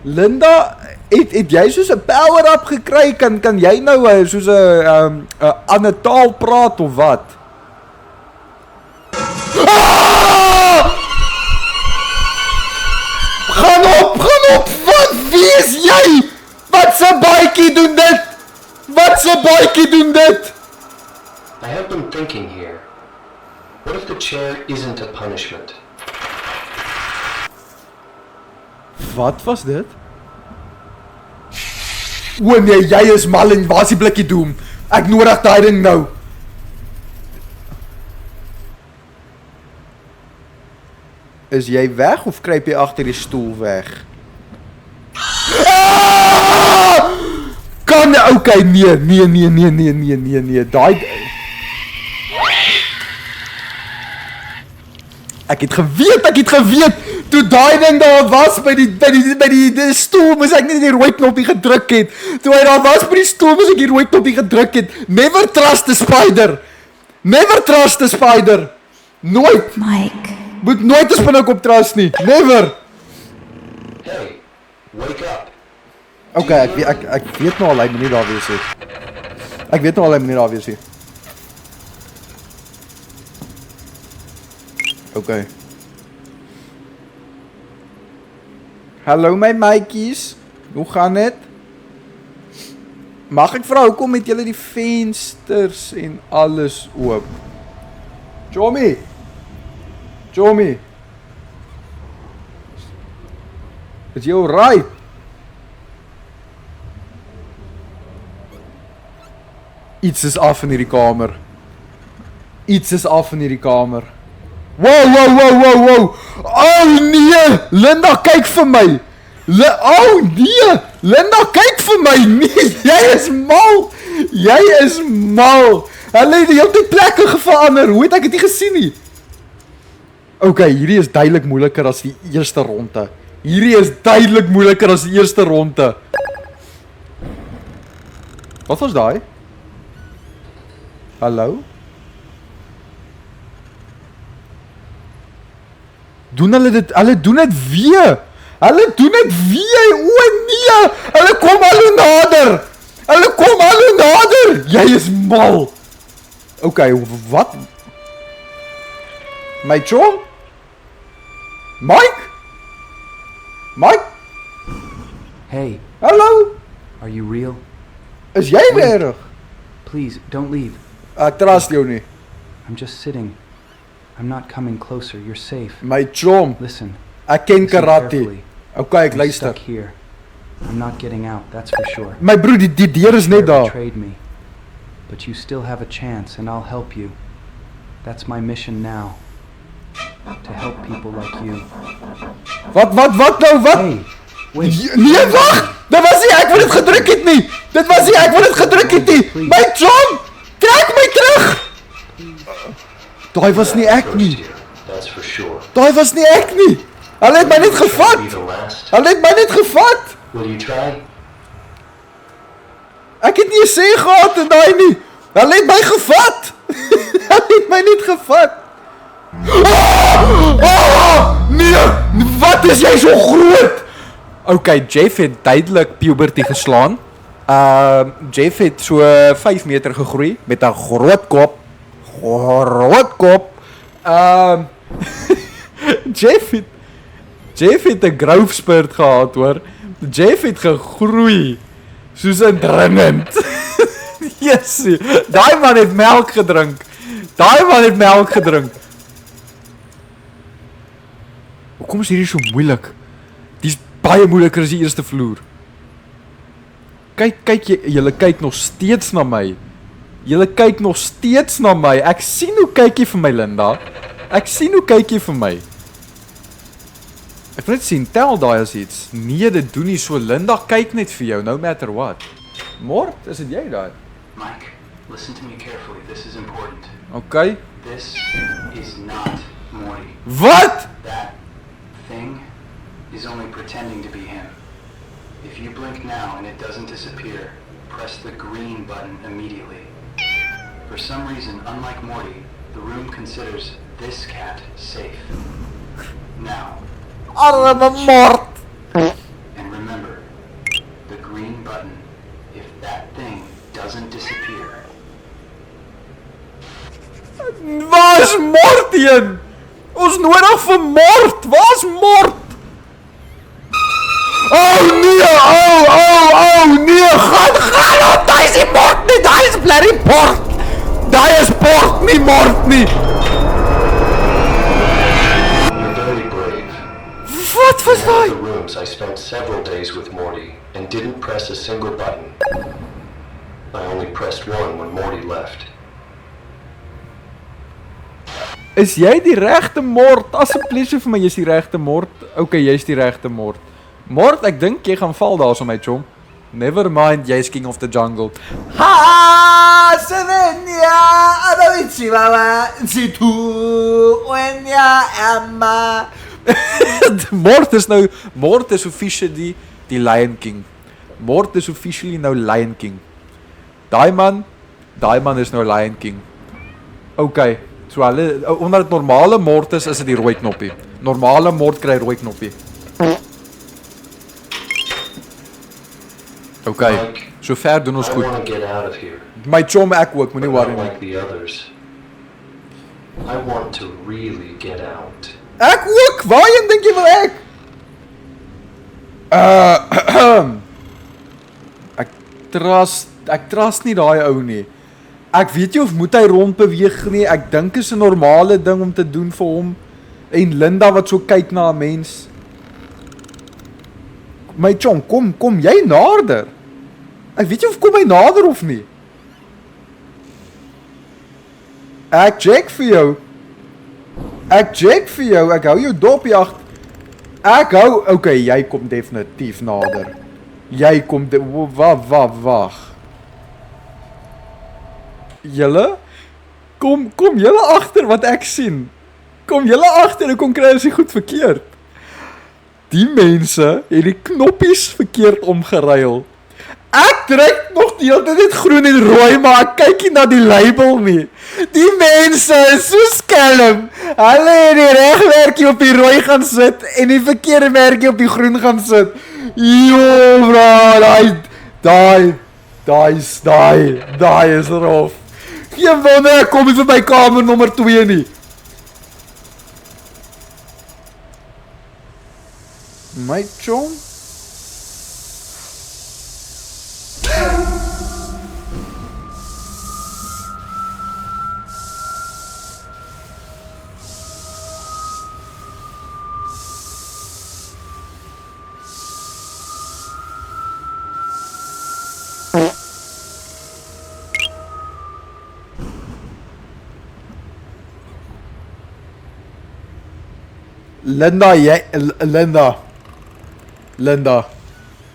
Linda, het jy soos 'n power-up gekry? Kan jy nou soos 'n ander taal praat of wat? Gaan op! Wat wie is jy? Wat 'n baadjie doen dit? I have been thinking here. What if the chair isn't a punishment? Wat was dit? O nee, jy is mal en waar is die blikkie doem? Ek nodig daai ding nou. Is jy weg of kruip jy agter die stoel weg? Oh nee, okay, nee. Daai Ek het geweet toe daai ding daar was by die stoel, moes ek nie die rooi knoppie gedruk het. Toe hy daar was by die stoel, moes ek die rooi knoppie gedruk het. Never trust a spider. Nooit. Mike. Moet nooit 'n spinnekop trust nie. Never. Hey, wake up. Okay, ek weet nou al hy moet nie daar wees nie. Okay. Hallo my maatjies. Hoe gaan dit? Mag ek vra hoekom met julle die vensters en alles oop? Jomi. Is jy alright? Iets is af in hierdie kamer. Wow. Oh nee, Linda kyk vir my. Linda kyk vir my. Nee, jy is mal. Hulle het die hele tyd plekke verander. Hoe het ek dit nie gesien nie? Okay, hierdie is duidelik moeiliker as die eerste ronde. Wat was daai? Hallo? Hulle doen dit weer. O nee, hulle kom al nader. Jy is mal. Okay, wat? My chom? Mike? Hey, Hallo? are you real? Is jy reg? Please, don't leave. Ek trust jou nie. I'm just sitting. I'm not coming closer. You're safe. My chom, Listen. ek ken Listen karate. carefully. Okay, ek I'm luister. stuck here. I'm not getting out, that's for sure. My broer, die deur is net Claire daar. betrayed me. But you still have a chance and I'll help you. That's my mission now. To help people like you. Wat nou? Hey, wait. Nee, wag! Dit was nie ek wat dit gedruk het nie. My chom, trek my terug. Daai was nie ek First nie. here, that's for sure. Hulle het my net Be gevat. the last. Will you try? Ek het nie 'n sê gehad in daai nie. Hulle het my gevat. Nee, wat is jy so groot? Okay, Jeff het duidelik puberty geslaan. Jeff het so 5 meter gegroei met 'n groot kop. Jeff het 'n growth spurt gehad, hoor. Jeff het gegroei soos 'n dringend. Jessie, daai man het melk gedrink. Hoekom is hierdie so moeilik? Dis baie moeiliker as die eerste vloer. Kyk julle kyk nog steeds na my. Ek sien hoe kyk jy vir my, Linda. Ek wil net sien, tel daai as iets. Nee, dit doen nie so. Linda kyk net vir jou, no matter what. Mort, is dit jy daai? Mike, listen to me carefully. This is important. Okay. This is not Morty. Wat? That thing is only pretending to be him. If you blink now and it doesn't disappear, press the green button immediately. For some reason, unlike Morty, the room considers this cat safe. Now, Arme Mort. and remember, the green button, if that thing doesn't disappear, Waar is Mort heen? Ons nodig vir Mort. Waar is Mort? Oh nee, nee, gaan, daai is nie Mort nie, daai is bloody Mort. Daai is Mort nie. You're very brave. Wat was In one daai? of the rooms, I spent several days with Morty and didn't press a single button. I only pressed one when Morty left. Is jy die regte Mort? Asseblief vir my, jy's die regte Mort. Okay, jy's die regte Mort. Mort, ek dink jy gaan val daar so my chom. Never mind, jy's king of the jungle. Ha! Savenya! Adawichiwawa! Zitu! Wenya! Emma! Mort is officially die Lion King. Mort is officially nou Lion King. Daai man is nou Lion King. Okay, so hulle onder dit normale Mort is dit die rooi knoppie. Normale Mort kry rooi knoppie. Okay, so ver doen ons I goed. want to get out of here. My chom ek ook, moenie But worry not nie. like the others. I want to really get out. Ek ook, waarheen dink jy wil ek? Ek trust nie daai ou nie. Ek weet nie of moet hy rond beweeg nie. Ek dink is 'n normale ding om te doen vir hom. En Linda wat so kyk na 'n mens. My chom, kom jy nader. Ek weet nie of kom hy nader of nie. Ek check vir jou. Ek hou jou dopie agter. Okay, jy kom definitief nader. Jy kom wag. Julle kom julle agter wat ek sien. Kom julle agter en kom kry ons dit goed verkeerd. Die mense het die knoppies verkeerd omgeruil. Ek trek nog die hele tyd net groen en rooi, maar ek kyk nie na die label nie. Die mense is so skelm. Hulle het die regwerkie op die rooi gaan sit en die verkeerde merkie op die groen gaan sit. Jo, bro, daai is rof. Geen wonder ek kom nie vir my kamer nommer 2 nie. My chom?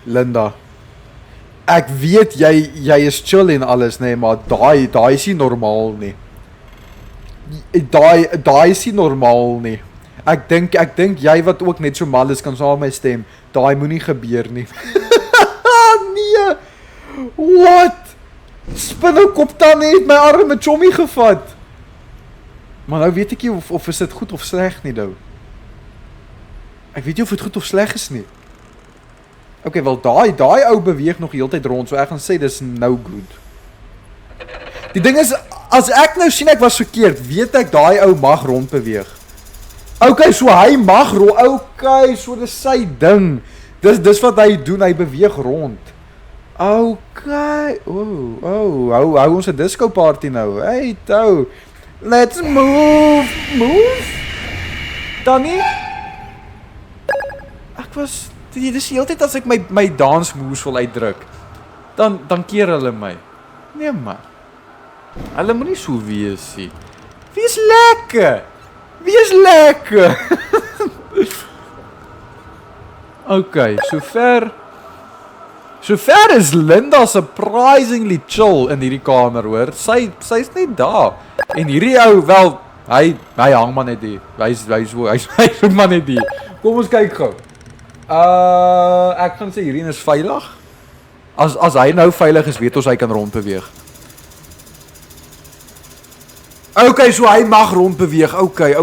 Linda. Ek weet jy is chill en alles, nee, maar daai is nie normaal nie. Daai is nie normaal nie. Ek dink jy wat ook net so mal is kan saam met my stem. Daai moenie gebeur nie. Nee. What? Spinnekop dan het my arme chommy gevat. Maar nou weet ek nie of is dit goed of sleg nie nou. Ek weet nie of dit goed of sleg is nie. Okay, wel daai ou beweeg nog heeltyd rond, so ek gaan sê dis no good. Die ding is, as ek nou sien ek was verkeerd, weet ek daai ou mag rond beweeg. Okay, so hy mag okay, so dis sy ding. Dis wat hy doen, hy beweeg rond. Okay, hou ons 'n disco party nou. Hey, toe. Let's move. Danny? Dis die hele tyd as ek my dance moves wil uitdruk, dan keer hulle my. Nee man. Hulle moenie so wees nie. Wees lekker. Okay, sover is Linda surprisingly chill in hierdie kamer, hoor. Sy's net daar. En hierdie ou, wel, hy hang maar net hier. Hy's maar net hier. Kom ons kyk gou. Ek gaan sê hierdie is veilig. As hy nou veilig is, weet ons hy kan rondbeweeg. Okay, so hy mag rondbeweeg. Okay.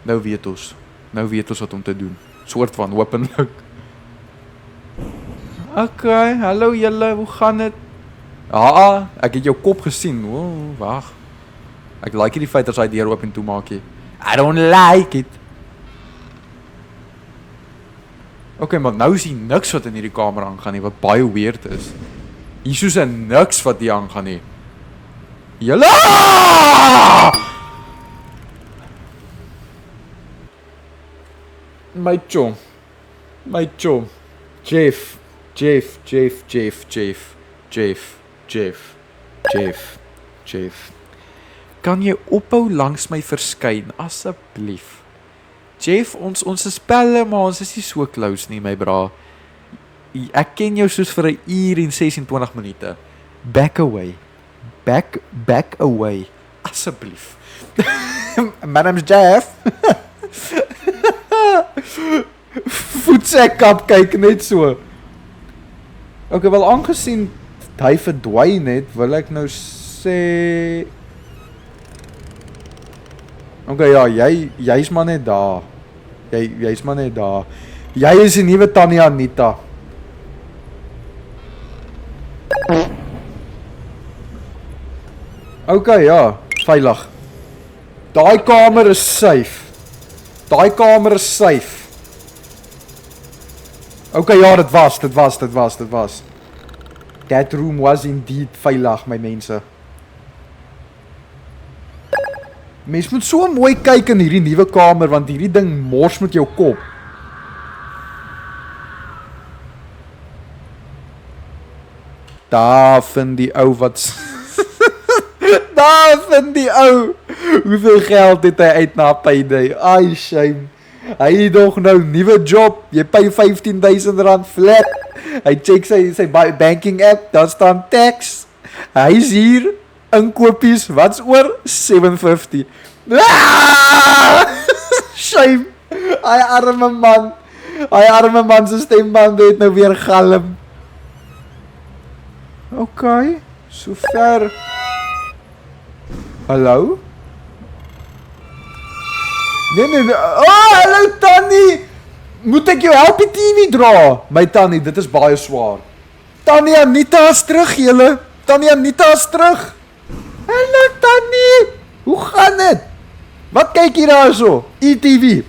Nou weet ons wat om te doen. Soort van hopelik. Okay, hallo julle, hoe gaan dit? Ek het jou kop gesien. Wag. Ek like die feit as hy deur oop en toe maak nie. I don't like it. Okay, maar nou is hier niks wat in hierdie kamer aangaan nie, wat baie weird is. Hier soos 'n niks wat hier aangaan nie. Julle! My chom. Jeff. Kan jy ophou langs my verskyn, asseblief? Jeff, ons is pelle, maar ons is nie so close nie, my bra. ek ken jou soos vir 'n uur en 26 minute. Back away. Back away. Asseblief. My name's Jeff. Voetsek kap kyk net so. Okay, wel aangesien hy verdwyn het, wil ek nou sê okay, ja, jy's maar net daar. Jy's maar net daar. Jy is die nuwe Tannie Anita. Okay, ja, veilig. Daai kamer is safe. Daai kamer is safe. Okay, ja, dit was. That room was indeed veilig, my mense. Mens moet so mooi kyk in hierdie nuwe kamer, want hierdie ding mors met jou kop. Daar vind die ou wat... Daar vind die ou! Hoeveel geld het hy uit na payday? Ai, shame. Hy het nog nou nuwe job. Jy pay R15,000 flat. Hy check sy banking app. Daar staan tax. Hy is hier. Inkopies. Wat's oor? $750. Ah! Shame. Hy arme man. Hy arme man se stemband het nou weer galm. Okay. So ver. Hallo? Nee. Oh, hallo Tannie! Moet ek jou help die TV dra? My Tannie, dit is baie swaar. Tannie Anita is terug, julle. Tannie Anita is terug. Hallo Tannie! Hoe gaan dit? Wat kyk jy daar so? ETV.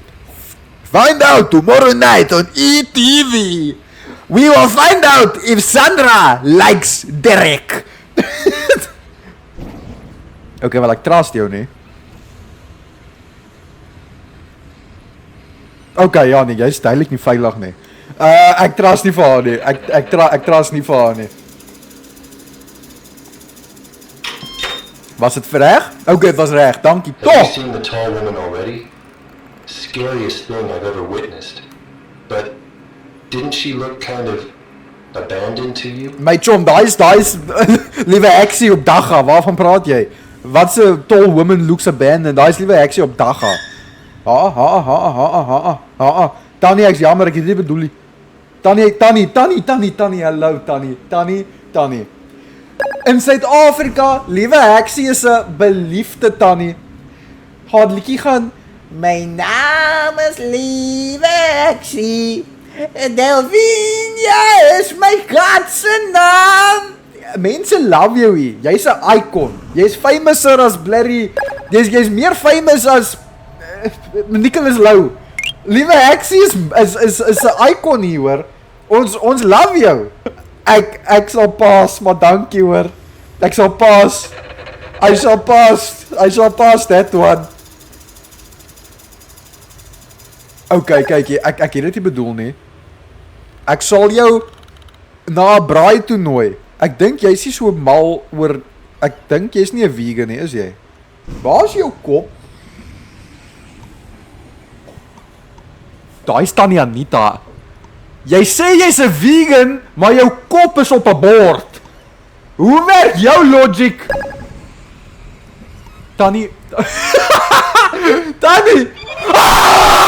Find out tomorrow night on ETV. We will find out if Sandra likes Derek. Okay, wel ek trust jou nie. Okay, ja nee, jy is duidelik nie veilig nie. Ek trust nie vir haar nie. Ek trust nie vir haar nie. Was dit reg? Okay, dit was reg. Dankie. Have you Toch. seen the tall woman already? Scariest thing I've ever witnessed. But didn't she look kind of abandoned to you? My chom, daai is liewe aksie op Dagga. Waarvan praat jy? Wat se tall woman looks abandoned? Daai is liewe aksie op Dagga. Tannie, ek's jammer, ek het dit nie bedoel nie. Tannie, hallo Tannie. In Suid-Afrika, liewe Heksie is 'n beliefde Tannie. Haar liedjie gaan: My naam is liewe Heksie. Delvinia is my kat se naam. Mense love jou hier. Jy's 'n icon. Jy's famouser as Blerry. Jy's meer famous as Nicholas Lou. Liewe Heksie is 'n icon hier, hoor. Ons love jou. Ek sal pas, maar dankie, hoor. Ek sal pas. I shall pass that one. Okay, kykie, ek het dit nie bedoel nie. Ek sal jou na 'n braai toe nooi. Ek dink jy's nie so mal oor, ek dink jy's nie 'n vegan nie, is jy? Waar is jou kop? Daai is Tannie Anita. Jy sê jy's 'n vegan, maar jou kop is op 'n bord. Hoe werk jou logic? Tannie. Tannie. Ai!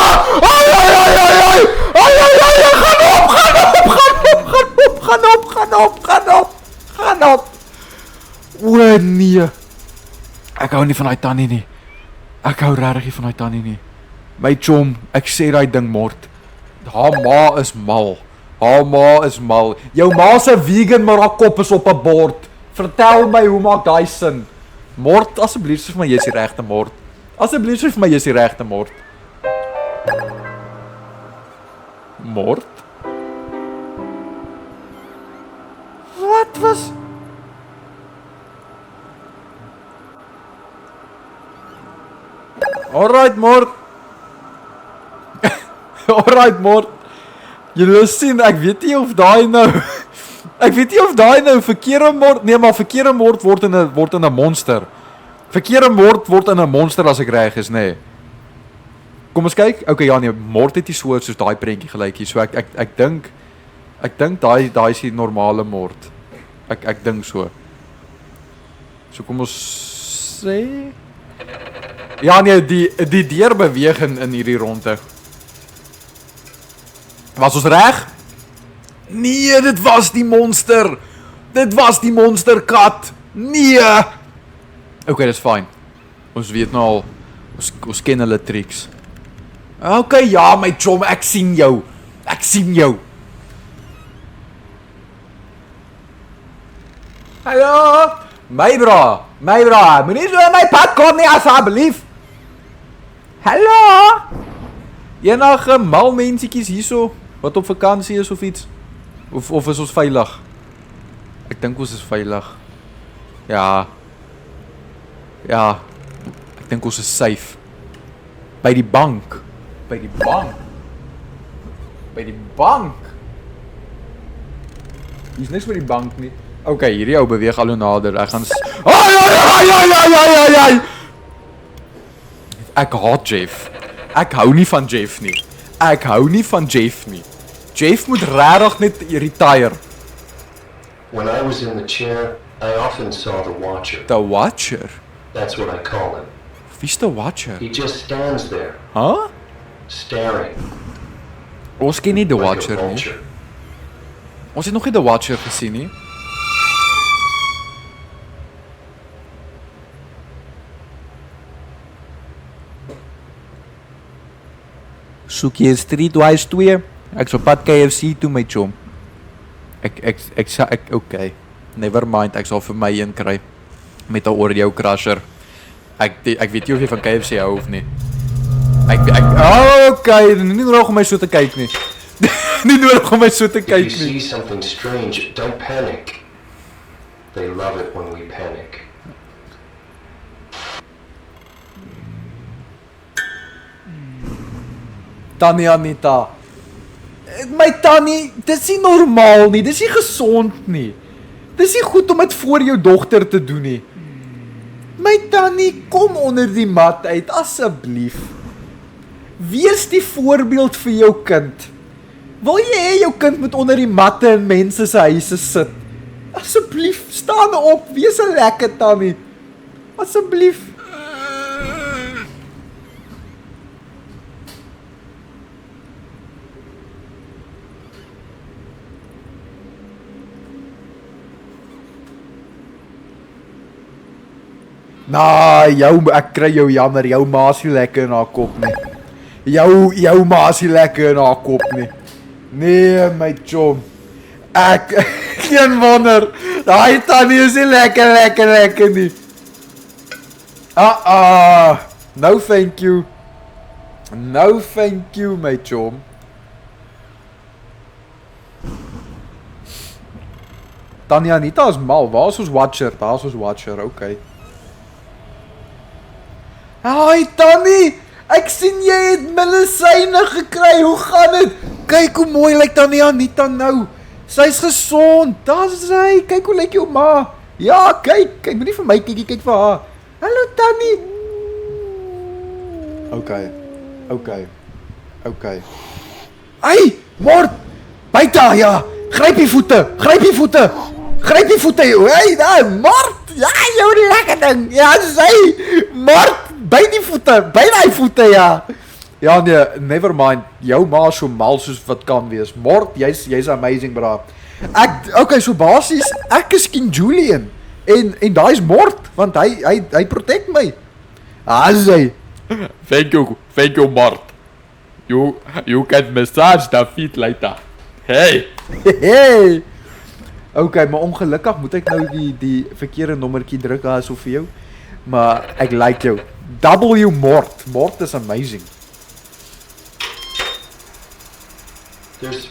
Gaan op. O nee. Ek hou nie van daai Tannie nie. Ek hou regtig nie van daai Tannie nie. My chom, ek sê daai ding mord. Haar ma is mal. Jou ma se vegan, maar haar kop is op 'n bord. Vertel my, hoe maak daai sin? Mord, asseblief sê vir my jy's die regte mord. Asseblief sê vir my jy's die regte mord. Mord? Wat was? Alright, mord. Alright, mord. Julle sien, ek weet nie of daai nou verkeerde mord, nee, maar verkeerde mord word in 'n monster. Verkeerde mord word in 'n monster as ek reg is, nê. Nee. Kom ons kyk. Okay, ja nee, mord het nie soos daai prentjie gelyk hier. So ek dink Ek dink daai is die normale mort. Ek dink so. So kom ons sê ja nee, die deur beweeg in hierdie ronde. Was ons reg? Nee, dit was die monster. Dit was die monsterkat. Nee. Okay, dis fyn. Ons weet nou al ons ken hulle tricks. Okay, ja my chom, ek sien jou. Ek sien jou. Hallo, my bra, moenie so in my pad kom nie asseblief. Hallo. Enige mal mensietjies hierso wat op vakansie is of iets? Of is ons veilig? Ek dink ons is veilig. Ja. Ja. Ek dink ons is safe. By die bank. By die bank. By die bank. Hier's niks by die bank nie. Okay, hierdie ou beweeg al hoe nader. Ek gaan ai. Ek haat Jeff. Ek hou nie van Jeff nie. Ek hou nie van Jeff nie. Jeff moet regtig net retire. When I was in the chair, I often saw the Watcher. The Watcher? That's what I call him. Wie's the Watcher? He just stands there, Huh? staring Ons ken nie The like Watcher a nie. vulture. Ons het nog nie The Watcher gesien nie. Soek jy Streetwise 2? Ek sal pad KFC toe my chom. Ek okay. Never mind, ek sal vir my een kry met 'n Oreo crusher. Ek weet nie of jy van KFC hou of nie. Okay, nie nodig om my so te kyk nie. Nie nodig om my so te If you kyk see nie. something strange, don't panic. They love it when we panic. Tannie Anita. My tannie, dis nie normaal nie. Dis nie gesond nie. Dis nie goed om dit voor jou dogter te doen nie. My tannie, kom onder die mat uit asseblief. Wees die voorbeeld vir jou kind. Wil jy hê jou kind moet onder die matte in mense se huise sit? Asseblief, staan op. Wees 'n lekker tannie. Asseblief. Ek kry jou jammer, jou ma is nie lekker in haar kop nie. Jou ma is nie lekker in haar kop nie. Nee, my chom. Geen wonder. Daai tannie is nie lekker nie. No thank you. No thank you, my chom. Tannie Anita is mal. Waar is ons Watcher? Daar is ons Watcher, okay. Hi Tannie, ek sien jy het medisyne gekry. Hoe gaan dit? Kyk hoe mooi lyk Tannie Anita nou. Sy's gesond. Daar's sy. Kyk hoe lyk jou ma. Ja, kyk moenie vir my kyk, kyk vir haar. Hallo Tannie. Okay. Ai, Mort. Buite, ja. Gryp die voete. Jou. Hey, daai Mort. Ja, jou lekker ding. Ja, sy. Mort. By die voete, ja. Ja nee, never mind. Jou ma is so mal soos wat kan wees. Mort, jy's amazing, bra. Okay, so basies, ek is King Julian. En daai's Mort, want hy protect my. Hy. Thank you, Mort. You can massage the feet later. Hey. Okay, maar ongelukkig moet ek nou die verkeerde nommertjie druk aso vir jou. Maar ek like jou. W Mort. Mort is amazing. There's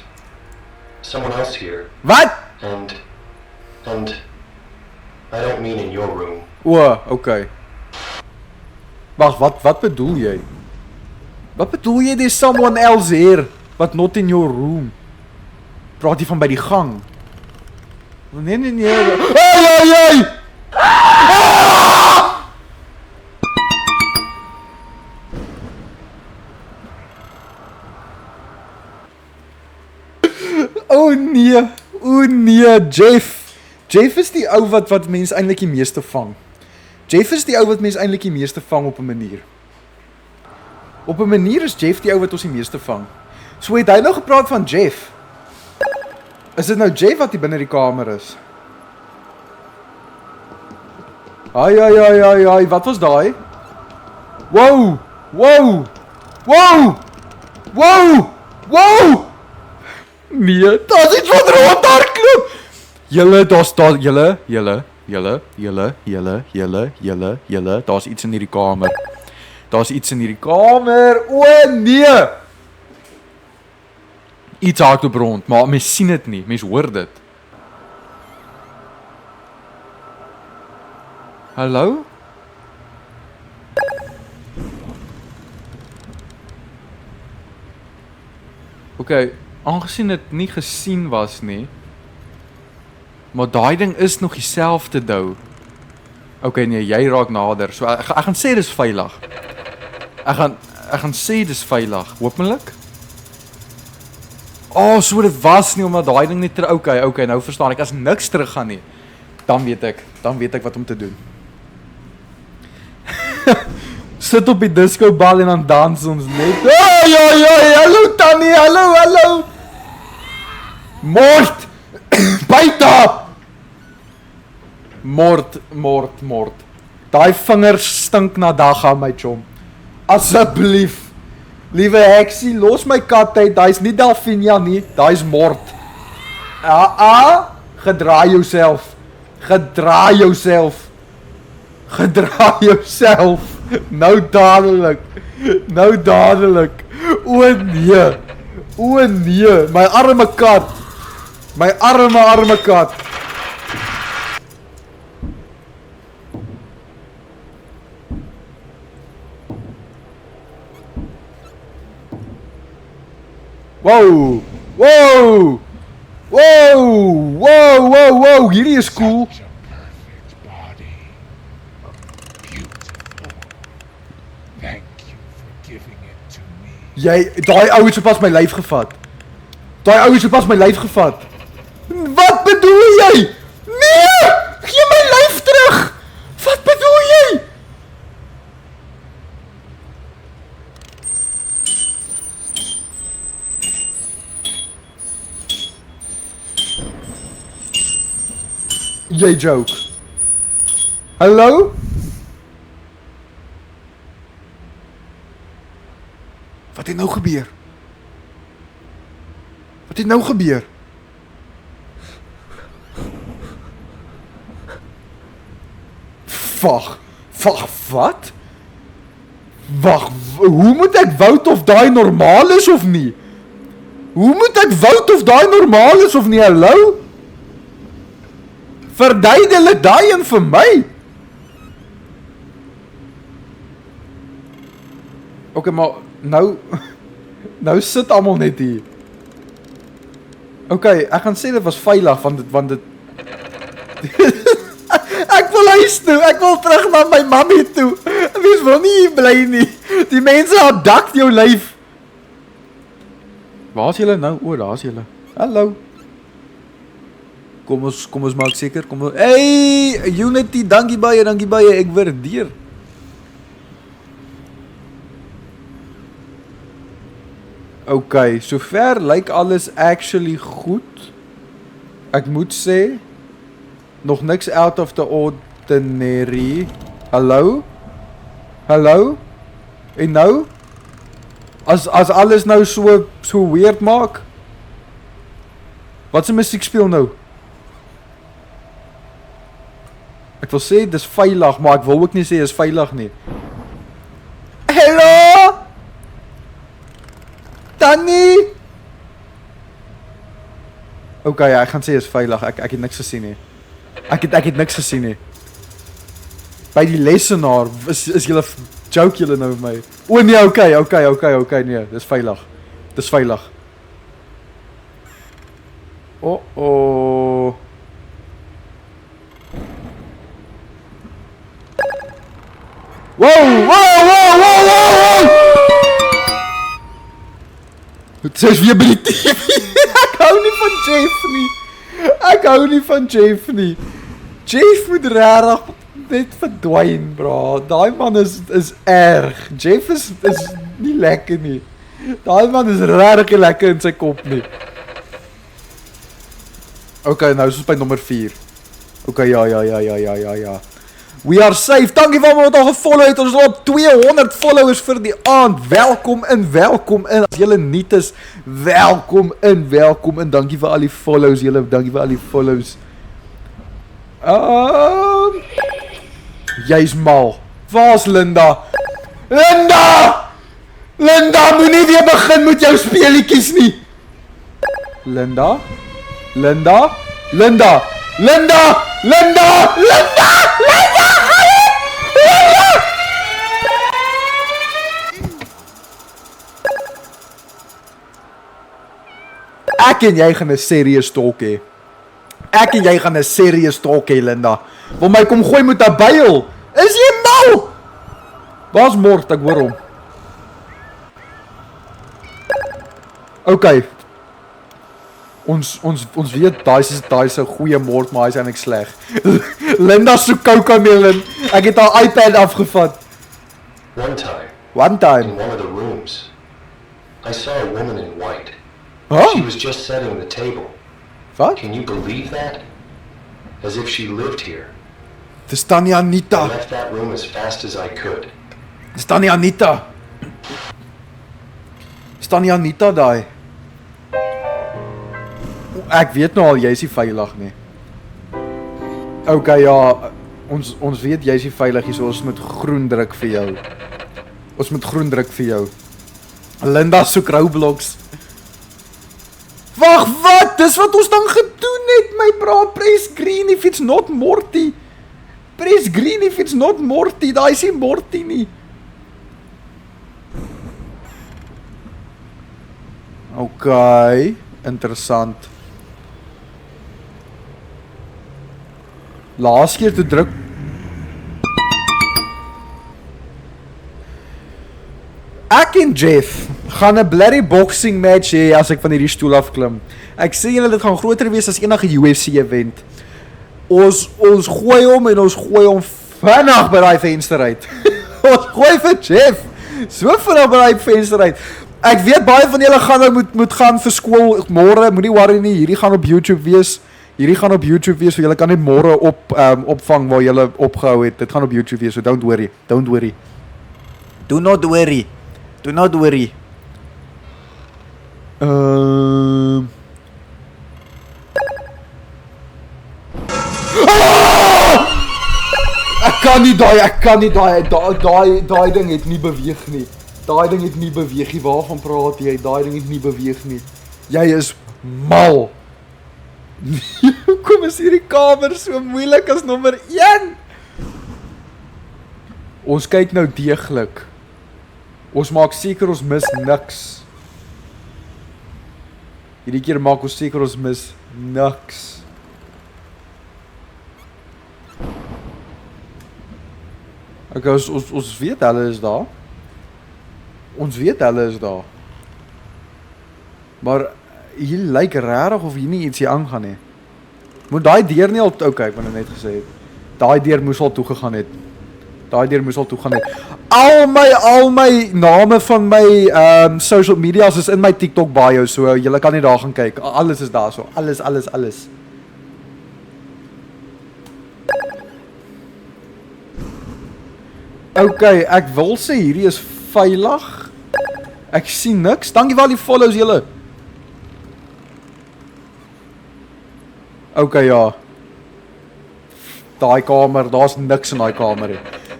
someone else here. Wat? And I don't mean in your room. Okay. Wag, wat bedoel jy? Wat bedoel jy there's someone else here, but not in your room? Praat jy van by die gang? Nee. Hey! Oh O nee, Jeff. Jeff is die ou wat mense eintlik die meeste vang. Jeff is die ou wat mense eintlik die meeste vang op 'n manier. Op 'n manier is Jeff die ou wat ons die meeste vang. So het hy nou gepraat van Jeff. Is dit nou Jeff wat hier binne die kamer is? Ai, wat was daai? Wow! Nee, daar's iets wat rond daar klop. Julle, daar's iets in hierdie kamer. Daar's iets in hierdie kamer. O nee. Iets hardloop rond, maar mens sien dit nie, mens hoor dit. Hallo? Okay, aangesien dit nie gesien was nie, maar daai ding is nog dieselfde dou. Okay, nee, jy raak nader. So ek gaan sê dis veilig. Ek gaan sê dis veilig, hopelik. So dit was nie omdat daai ding net okay, nou verstaan ek, as niks terug gaan nie, dan weet ek wat om te doen. Sit op die disco bal en dan dans ons net. Hallo Tannie, hallo. Mort! Buite! Mort. Daai vingers stink na dagga, my chom. Asseblief. Liewe heksie, los my kat uit. Daai's nie Delfinia nie, daai's Mort. Gedraai jouself. Nou dadelik. O nee, my arme kat. My arme kat. Wow, hierdie is cool. Such a perfect body. Beautiful. Thank you for giving it to me. Daai ou het sopas my lyf gevat. Wat bedoel jy? Nee! Gee my lyf terug! Wat bedoel jy? Jy joke. Hallo? Wat het nou gebeur? Wat? Wag, hoe moet ek wout of daai normaal is of nie? Hallo? Verduidelik daai een vir my. Okay, maar nou sit almal net hier. Okay, ek gaan sê dit was veilig want dit Ek wil huis toe. Ek wil terug na my mammie toe. Mens wil nie hier bly nie. Die mense abduct jou lyf. Waar is julle nou? Daar's julle. Hallo. Kom ons maak seker. Hey, Unity, dankie baie. Ek waardeer. Okay, sover lyk alles actually goed. Ek moet sê nog niks out of the ordinary. Hallo? En nou? As alles nou so weird maak? Wat se musiek speel nou? Ek wil sê dis veilig, maar ek wil ook nie sê is veilig nie. Hallo? Tannie? Okay, ek gaan sê is veilig. Ek het niks gesien nie. Ek het niks gesien nie. By die lesenaar is julle joke julle nou met my. O nee, okay, nee, dis veilig. Oh. Wow! Het is weer by die TV. Ek hou nie van Jeff nie. Ek hou nie van Jeff nie. Jeff moet regtig net verdwyn, bro. Daai man is erg. Jeff is nie lekker nie. Daai man is regtig nie lekker in sy kop nie. Okay, nou is ons by nommer 4. Okay, ja. We are safe. Dankie vir almal wat al gefollow het. Ons het al 200 followers vir die aand. Welkom in. As julle nuut is, welkom in. Dankie vir al die follows, julle. Dankie vir al die follows. Jy's mal. Waar's Linda? Linda, moenie weer begin met jou speelietjies nie. Linda. Ek en jy gaan 'n serious talk hê. Linda. Wil my kom gooi met 'n byl? Is jy mal? Waar's Mort? Ek hoor hom. Okay. Ons weet daai is 'n goeie Mort, maar hy's eintlik sleg. Linda soek Cocomelon. Ek het haar iPad afgevat. One time, One in one of the rooms, I saw a woman in white. She Huh? was just setting the table. Wat? Can you believe that? As if she lived here. Dis Tannie I Anita. left that room as fast as I could. Dis Tannie Anita. Dis Tannie Anita daai. Ek weet nou al jy's nie veilig nie. Okay, ja, ons weet jy's nie veilig nie, so ons moet groen druk vir jou. Linda soek Roblox. Wag, wat? Dis wat ons dan gedoen het, my bra. Press green if it's not Morty. Daai is nie Morty nie. Okay, interessant. Laas keer toe druk. Ek en Jeff gaan 'n blerry boxing match hê as ek van hierdie stoel afklim. Ek sê julle dit gaan groter wees as enige UFC event. Ons gooi hom en ons gooi hom vinnig by daai venster uit. Ons gooi vir Jeff. So vinnig by daai venster uit. Ek weet baie van julle gaan nou moet gaan vir skool môre. Moenie worry nie, hierdie gaan op YouTube wees. So julle kan net môre opvang waar julle opgehou het. Dit gaan op YouTube wees, so don't worry. Do not worry. Ek kan nie daai ding het nie beweeg nie. Waarvan praat jy? Daai ding het nie beweeg nie. Jy is mal. Hoekom is hierdie kamer so moeilik as nommer 1? Ons kyk nou deeglik. Ons maak seker ons mis niks. Hierdie keer maak ons seker ons mis niks. Okay, ons weet hulle is daar. Maar hier lyk rarig of hier nie iets hier aangaan nie. Moet daai deur nie al okay, ek wou net gesê het. Daai deur moes al toegegaan het. Al my name van my social medias is in my TikTok bio, so julle kan net daar gaan kyk. Alles is daar so. Alles. Okay, ek wil sê hierdie is veilig. Ek sien niks. Dankie vir al die follows julle. Okay, ja. Daai kamer, daar's niks in daai kamer nie.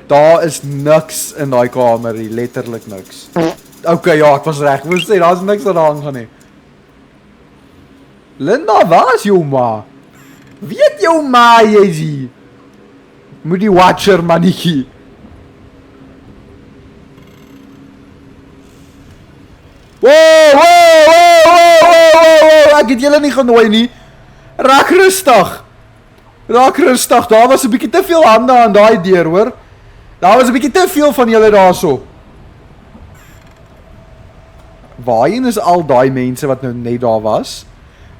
Daar is niks in daai kamer nie, letterlik niks. Okay, ja, ek was reg. Ek moes sê daar's niks daar aangaan nie. Linda, waar is jou ma? Weet jou ma jy's hier? Moet die watcher mannetjie. Wow, ek het julle nie genooi nie. Raak rustig, daar was 'n bietjie te veel hande aan daai deur, hoor. Daar was 'n bietjie te veel van julle daarso. Waarheen is al daai mense wat nou net daar was?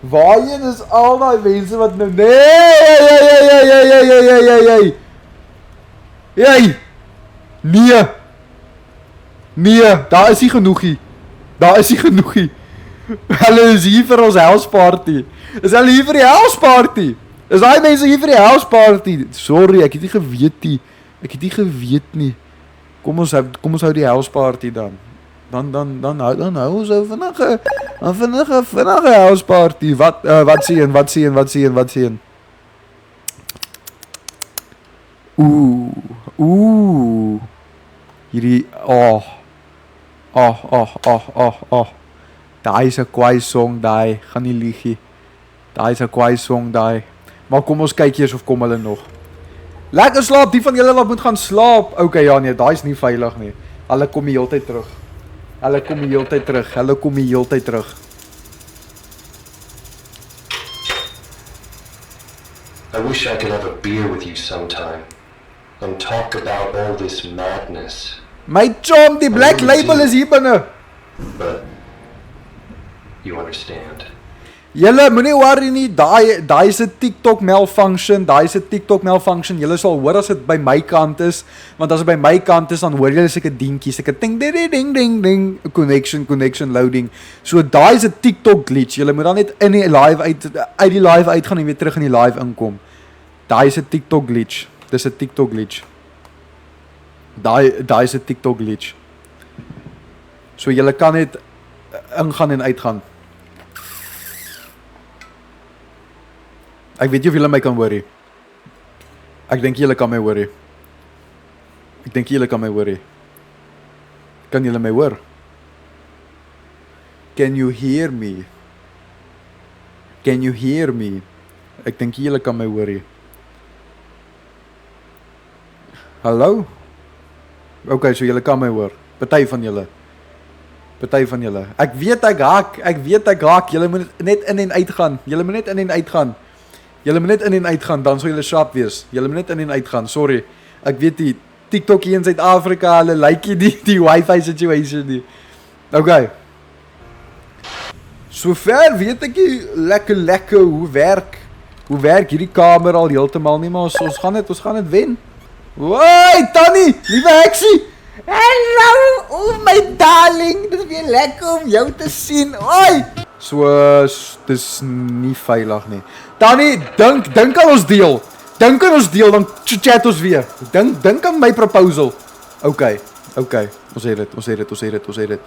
Waarheen is al die mense wat nou... Nee, daar is nie genoegie. Hulle is hier vir ons house party. Is hulle hier vir die house party? Is daai mense hier vir die house party? Sorry, ek het nie geweet nie. Kom ons hou die house party dan. Dan hou ons ou vinnige house party. Wat sien? Ooh. Hierdie Daai is 'n kwaai song daai, gaan nie liegie. Daai is 'n kwaai song daai. Maar kom ons kyk eers of kom hulle nog. Lekker slaap, die van julle wat moet gaan slaap. Okay, ja nee, daai is nie veilig nie. Hulle kom die hele tyd terug. I wish I could have a beer with you sometime and talk about all this madness. My chom, die black label is hier binne. But you understand. Julle moenie worry nie, daai is 'n TikTok malfunction. Julle sal hoor as dit by my kant is, want as dit by my kant is dan hoor julle seker dingetjies, seker ding ding connection loading. So daai is 'n TikTok glitch. Julle moet dan net in die live uit die live uitgaan en weer terug in die live inkom. Daai is 'n TikTok glitch. Dis 'n TikTok glitch. Daai is 'n TikTok glitch. So julle kan net ingaan en uitgaan. Ek weet nie of julle my kan hoor nie. Ek dink julle kan my hoor nie. Kan julle my hoor? Can you hear me? Ek dink julle kan my hoor nie. Hallo? Okay, so julle kan my hoor. Party van julle. Ek weet ek haak. Julle moet net in en uitgaan. Dan sal julle sharp wees. Sorry. Ek weet die TikTok hier in Suid-Afrika, hulle like die wifi situation nie. Okay. Sover weet ek nie lekker hoe werk hierdie kamer al heeltemal nie, maar ons gaan dit wen. Woi, Tannie, liewe heksie. Hallo, my darling, dit is weer lekker om jou te sien. Oi! So, dis nie veilig nie. Tannie, dink aan ons deel, dan chat ons weer. Dink aan my proposal. Okay, ons het dit.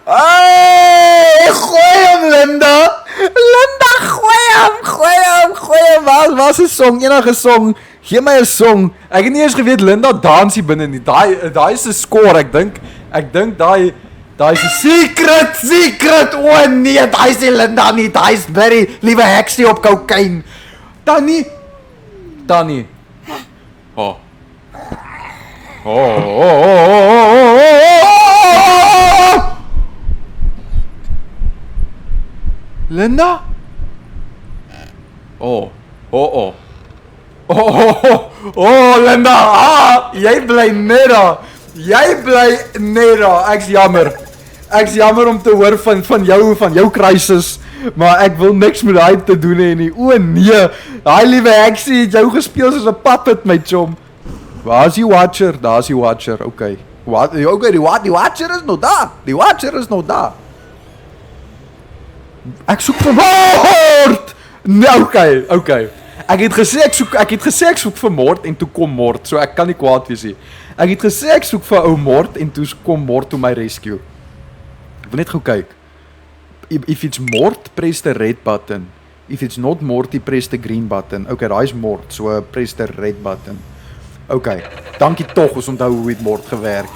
Hey, gooi hom, Linda, gooi hom. Wat is 'n song? Enige song. Gee my 'n song. Ek het nie eens geweet Linda dans hier binne nie. Daai is 'n score. Ek dink daai is 'n secret. O nee, daai is nie Linda nie. Daai is Barry, liewe heksie op kokain. Tannie. Oh. Linda? Oh, Linda, jy bly net daar. Ek's jammer om te hoor van jou crisis, maar ek wil niks met daai te doen hê nie. O nee, daai liewe heksie het jou gespeel soos 'n puppet, my chom. Waar is die watcher? Daar's die watcher. Okay. Die watcher is nog daar. Ek soek vir Mort. Nee, okay. Ek het gesê ek soek vir Mort en toe kom Mort, so ek kan nie kwaad wees nie. Ek het gesê ek soek vir ou Mort en toe kom Mort to my rescue. Ek wil net gou kyk. If it's Mort, press the red button. If it's not Morty, press the green button. Okay, daai is Mort, so press the red button. Okay, dankie tog, ons onthou hoe het Mort gewerk.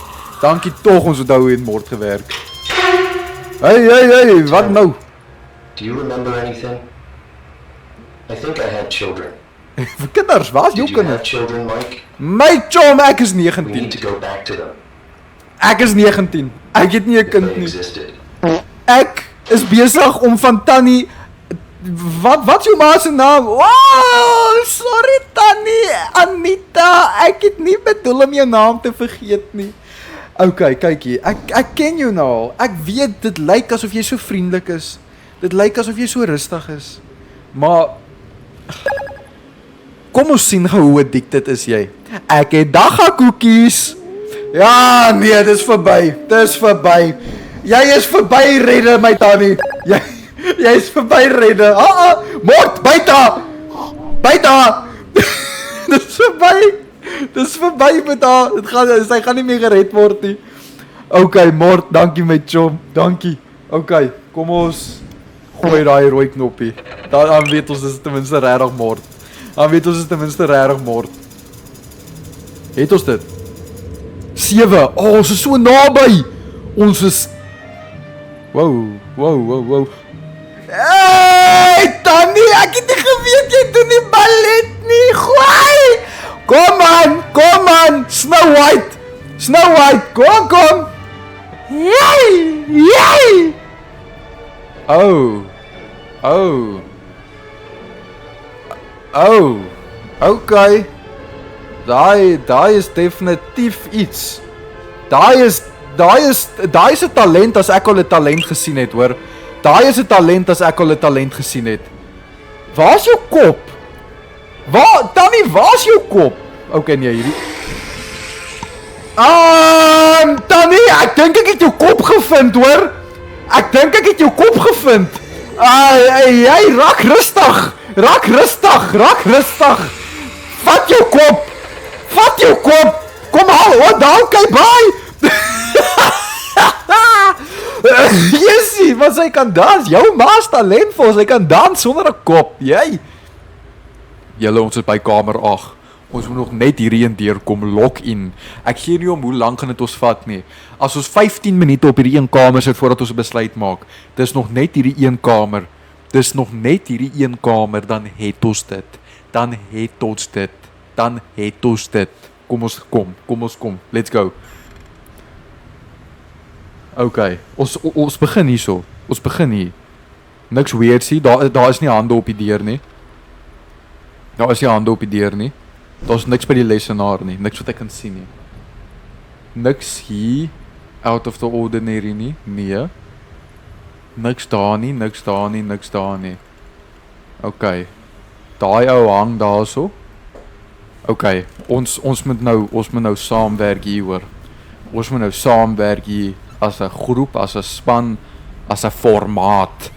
Hey, wat nou? Do you remember anything? I think I had children. Vir kinders, waar is jou Did you have kinders? children, Mike? My chom, ek is We 19. need to go back to them. Ek is 19. Ek het nie 'n If kind they nie. existed. Ek is besig om van Tannie... Wat is jou ma se naam? Oh, sorry Tannie, Anita. Ek het nie bedoel om jou naam te vergeet nie. Okay, kykie, ek ken jou nou al. Ek weet dit lyk asof jy so vriendelik is. Dit lyk asof jy so rustig is. Maar kom ons sien gou hoe addicted is jy. Ek het dagga koekies. Ja, nee, dis verby. Dis verby. Jy is verby redde my tannie. Jy is verby redde. Mort, buite. Buite. Dis verby. Dis verby met haar. Sy gaan nie meer gered word nie. Okay, Mort, dankie my chom. Dankie. Okay, kom ons gooi daai rooi knoppie. Dan weet ons dis ten minste regtig Mort. Dan weet ons is ten minste regtig Mort. Het ons dit? 7. Ons is so naby. Ons is Wow. Hey, Tannie, ek het nie geweet jy doen die ballet nie. Gooi! Kom aan, Snow White, kom. Yay! Oh. Okay. Daai is definitief iets. Daai is 'n talent as ek al 'n talent gesien het, hoor. Daai is 'n talent as ek al 'n talent gesien het. Waar's jou kop? Tannie, waar's jou kop? Okay, nee, hierdie. Tannie, ek dink ek het jou kop gevind, hoor. Ek dink ek het jou kop gevind. Jy raak rustig. Raak rustig. Vat jou kop. Kom haal, daar kyk by. Jessie, maar sy kan dans. Jou ma's talentvol, sy kan dans sonder 'n kop. Julle, ons is by kamer 8. Ons moet nog net hierdie een deurkom, log in. Ek gee nie om hoe lank gaan dit ons vat nie. As ons 15 minute op hierdie een kamer sit voordat ons 'n besluit maak. Dis nog net hierdie een kamer. Dan het ons dit. Kom ons kom. Let's go. Okay, ons begin hierso. Ons begin hier. Niks weird sien. Daar is nie hande op die deur nie. Daar's niks by die lesenaar nie. Niks wat ek kan sien nie. Niks hier out of the ordinary nie. Nee. Niks daar nie. Okay. Daai ou hang daarso. Okay, ons moet nou saamwerk hier, hoor. Ons moet nou saamwerk hier as 'n groep, as 'n span, as 'n formaat.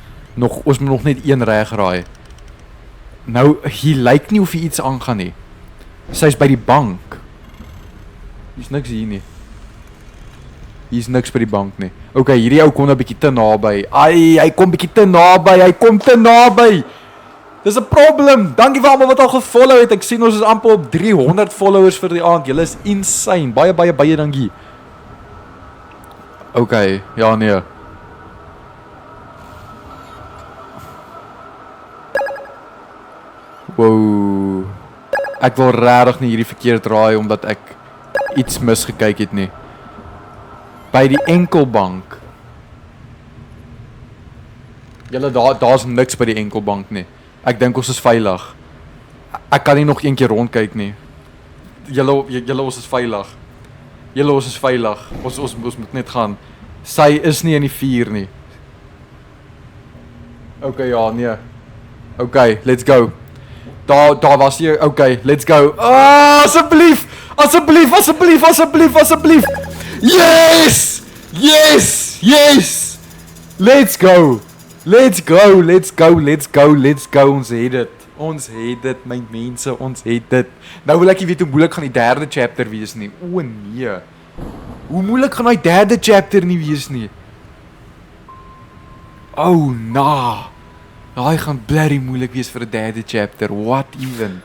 Ons moet nog net een reg raai. Nou, hier lyk nie of hier iets aangaan nie. Sy's by die bank. Hier's niks hier nie. Hier's niks by die bank nie. Okay, hierdie ou kom nou 'n bietjie te naby. Hy kom bietjie te naby. Dis 'n probleem. Dankie vir almal wat al gefollow het. Ek sien ons is amper op 300 followers vir die aand. Julle is insane. Baie dankie. Okay, ja nee. Wow. Ek wil regtig nie hierdie verkeerd draai omdat ek iets misgekyk het nie. By die enkelbank. Julle, daar's niks by die enkelbank nie. Ek dink ons is veilig. Ek kan nie nog een keer rondkyk nie. Julle, ons is veilig. Ons moet net gaan. Sy is nie in die vuur nie. Okay, ja, nee. Okay, let's go. Daar was jy. Okay, let's go. Asseblief. Yes. Let's go. Ons het dit, my mense, ons het dit. Nou wil ek nie weet hoe moeilik gaan die derde chapter wees nie. O nee. Hoe moeilik gaan die derde chapter nie wees nie? Oh, nah. Daai gaan bloody moeilik wees vir 'n derde chapter. What even?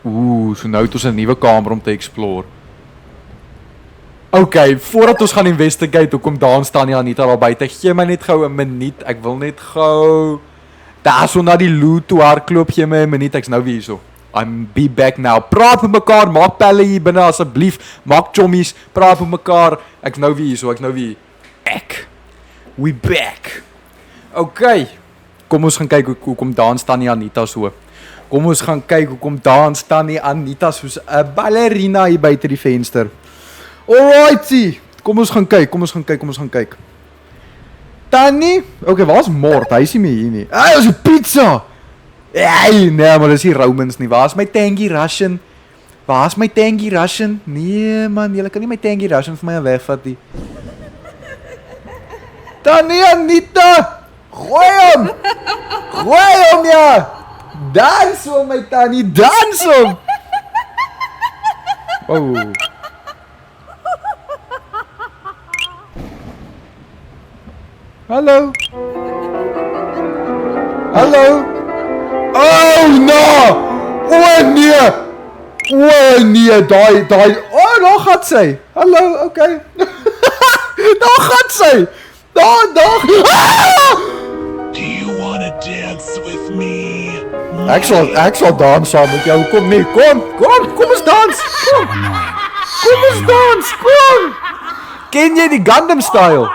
So nou het ons 'n nuwe kamer om te explore. Okay, voordat ons gaan investigate hoekom daar staan nie Anita daar buite, gee my net gou 'n minuut. Ek wil net gou daar so na die loot toe hardloop, gee my 'n minuut. Ek's nou weer hierso. I'm be back now. Praat met mekaar, maak pelle hier binne asseblief. Maak chommies, praat met mekaar. Ek's nou weer hierso, We back. Okay. Kom ons gaan kyk hoekom daar staan nie Anita so. Kom ons gaan kyk hoekom dans Tannie Anita soos 'n ballerina hier buite die venster. Alrighty. Kom ons gaan kyk. Tannie, okay, waar's Mort? Hy is nie meer hier nie. Hey, ons het pizza. Hey, nee, maar dis nie Romans nie. Waar's my Tangy Russian? Nee man, julle kan nie my Tangy Russian vir my wegvat nie. Tannie Anita! Gooi hom ja! Dans hom my Tannie, dans hom! Oh. Hallo? Oh no! Daai. Oh, daar gaan sy. Hallo, okay. Daar gaan sy. Daar. Ah! Do you wanna dance with me? Ek sal dans saam met jou. Kom nee, kom ons dans. Kom ons dans. Kom. Ken jy die Gundam style?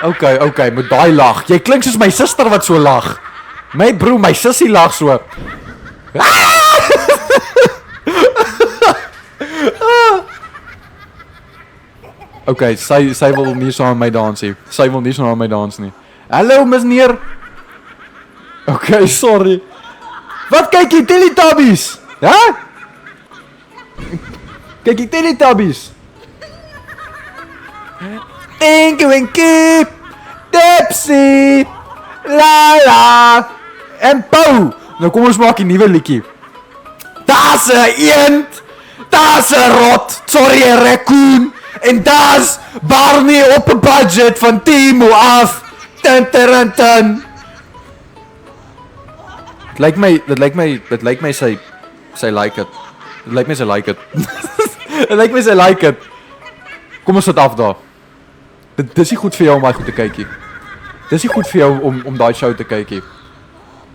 Okay, met daai lag. Jy klink soos my suster wat so lag. My broer, my sussie lag so. Okay, sy wil nie saam met my dans nie. Hallo, meneer. Okay, sorry. Wat kyk jy Teletubbies? Hæ? Kyk jy Teletubbies? Tinky Winky, Dipsy, la en Pou. Nou kom ons maak 'n nuwe liedjie. Daar's 'n eend, daar's 'n rot, sorry 'n raccoon en daar's Barney op 'n budget van Timo af. Tin. Dit lyk my sy like it. Dit lyk my sy like it. Kom ons sit af daar. Dis nie goed vir jou om daai goed te kykie. Dis nie goed vir jou om daai show te kykie.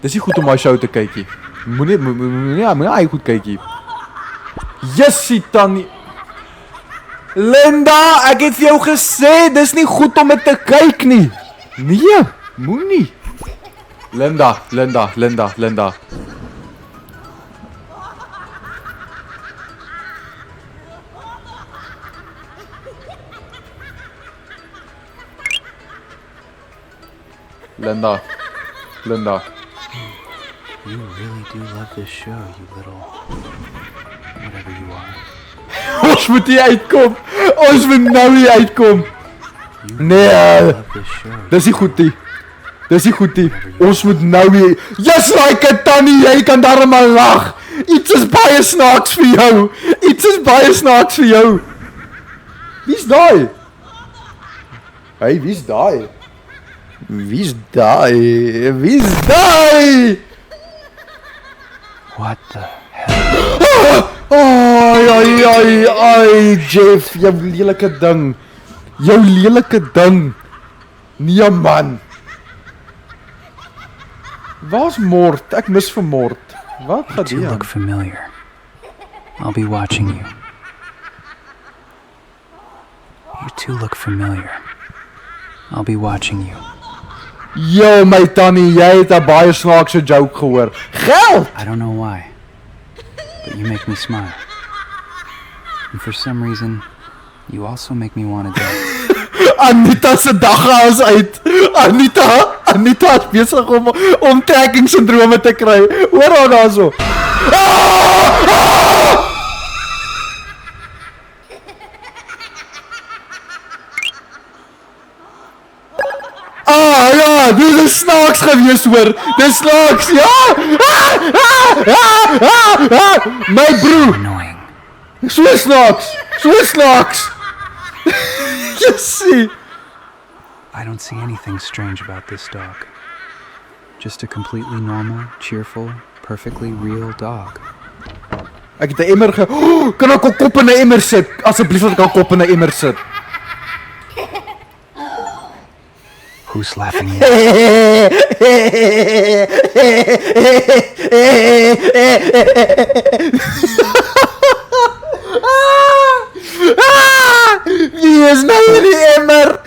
Dis nie goed om daai show te kykie. Moenie hy goed kykie. Jessie Tannie. Linda, ek het vir jou gesê dis nie goed om dit te kyk nie. Nee, moenie. Linda. You really do love this show, you little... whatever you are. Ons moet hier uitkom. Ons moet nou hier uitkom. Nee, Love this show. dis nie goed nie. Ons moet nou hier. Just like a Tannie, jy kan daarom maar lag. Iets is baie snaaks vir jou. Wie's daai? Hey, wie's daai? What the... Ai, Jeff, jou lelike ding. Nee man. Waar's Mort? Ek mis vir Mort. Wat gaan You die look aan? familiar. I'll be watching you. You two look familiar. I'll be watching you. Yo, my Tannie, jy het 'n baie snaakse joke gehoor. Geld! I don't know why, but you make me smile. And for some reason, you also make me want to dance. Anita se daggas uit. Anita is besig om tracking syndrome te kry. Hoor haar daarso. Ja, dit is snaaks gewees hoor. Dis snaaks. Ja. My broer, Annoying. so snaaks. You see. I don't see anything strange about this dog. Just a completely normal, cheerful, perfectly real dog. Ek het 'n emmer kan ek 'n kop in 'n emmer sit? Asseblief dat ek 'n kop in 'n emmer sit. Who's laughing now? Wie is nou in die emmer?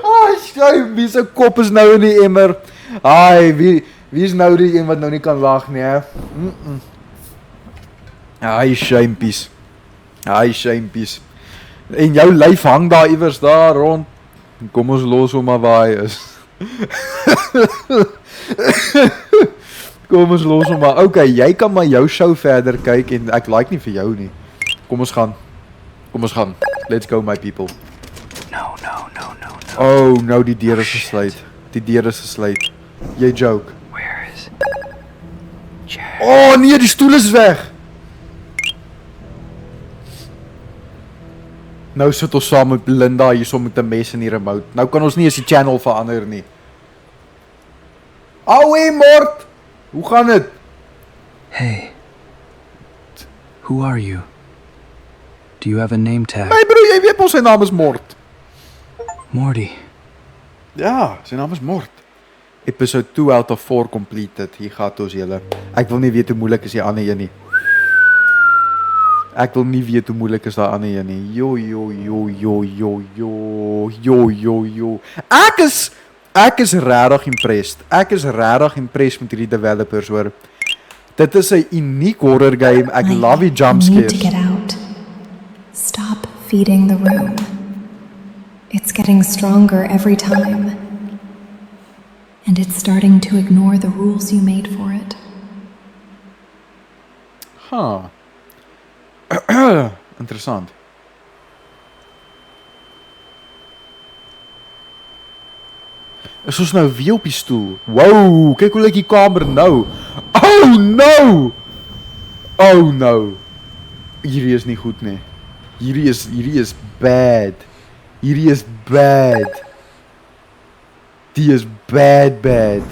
Oh, shame, wie se kop is nou in die emmer? Ai, wie is nou die een wat nou nie kan lag nie, hè? Ai, shampies. Ai, shampies. En jou lyf hang daar iewers daar rond. Kom ons los hom maar waar hy is. Kom ons los hom maar. Okay, jy kan maar jou show verder kyk en ek like nie vir jou nie. Kom ons gaan. Kom ons gaan. Let's go my people. No. Oh, nou die deur is gesluit. Die deur is gesluit. Jy joke. Where is Jack? Oh nee, die stoel is weg. Nou sit ons saam met Linda hierso met 'n mes in die remote. Nou kan ons nie eens die channel verander nie. Auwe Mort. Hoe gaan dit? Hey. Who are you? Do you have a name tag? My broer, jy weet mos sy naam is Mort. Morty. Ja, sy naam is Mort. Episode 2 out of 4 completed. Hier gaat ons julle. Ek wil nie weet hoe moeilik is die ander een nie. Ek wil nie weet hoe moeilik is daai ander een nie. Jo. Ek is regtig impressed. Ek is regtig impressed met hierdie developers hoor. Dit is 'n uniek horror game. Ek love die jump You need to scares. get out. Stop feeding the room. It's getting stronger every time. And it's starting to ignore the rules you made for it. Interessant. Is ons nou weer op die stoel? Wow, kyk hoe lyk die kamer nou. Oh no! Oh no. Hierdie is nie goed nie. Hierdie is bad. Hierdie is bad. Die is bad.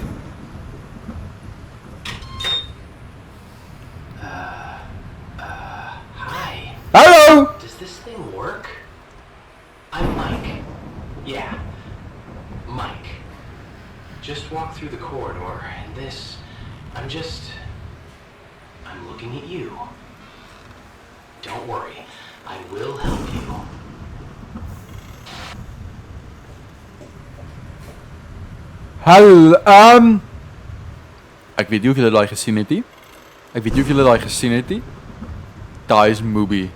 Hi. Hallo! Does this thing work? I'm Mike. Yeah. Mike. Just walk through the corridor, and this... I'm looking at you. Don't worry. I will help you. Hallo, ek weet nie of julle daai gesien het nie. Daai is Mubi.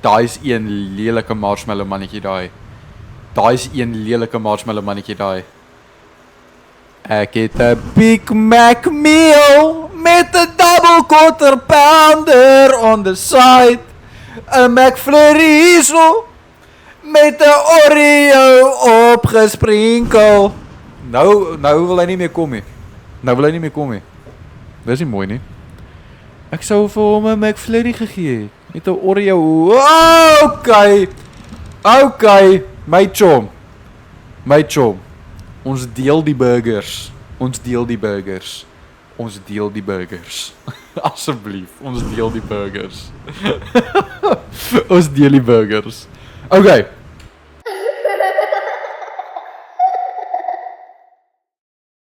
Daai is een lelike marshmallow mannetjie daai. Ek het 'n Big Mac meal met 'n double quarter pounder on the side. 'n McFlurry hierso met 'n Oreo opgesprinkel. Nou wil hy nie meer kom nie. Dis nie mooi nie. Ek sou vir hom 'n McFlurry gegee het met 'n Oreo. Okay, my chom. Ons deel die burgers. Asseblief, ons deel die burgers. Okay.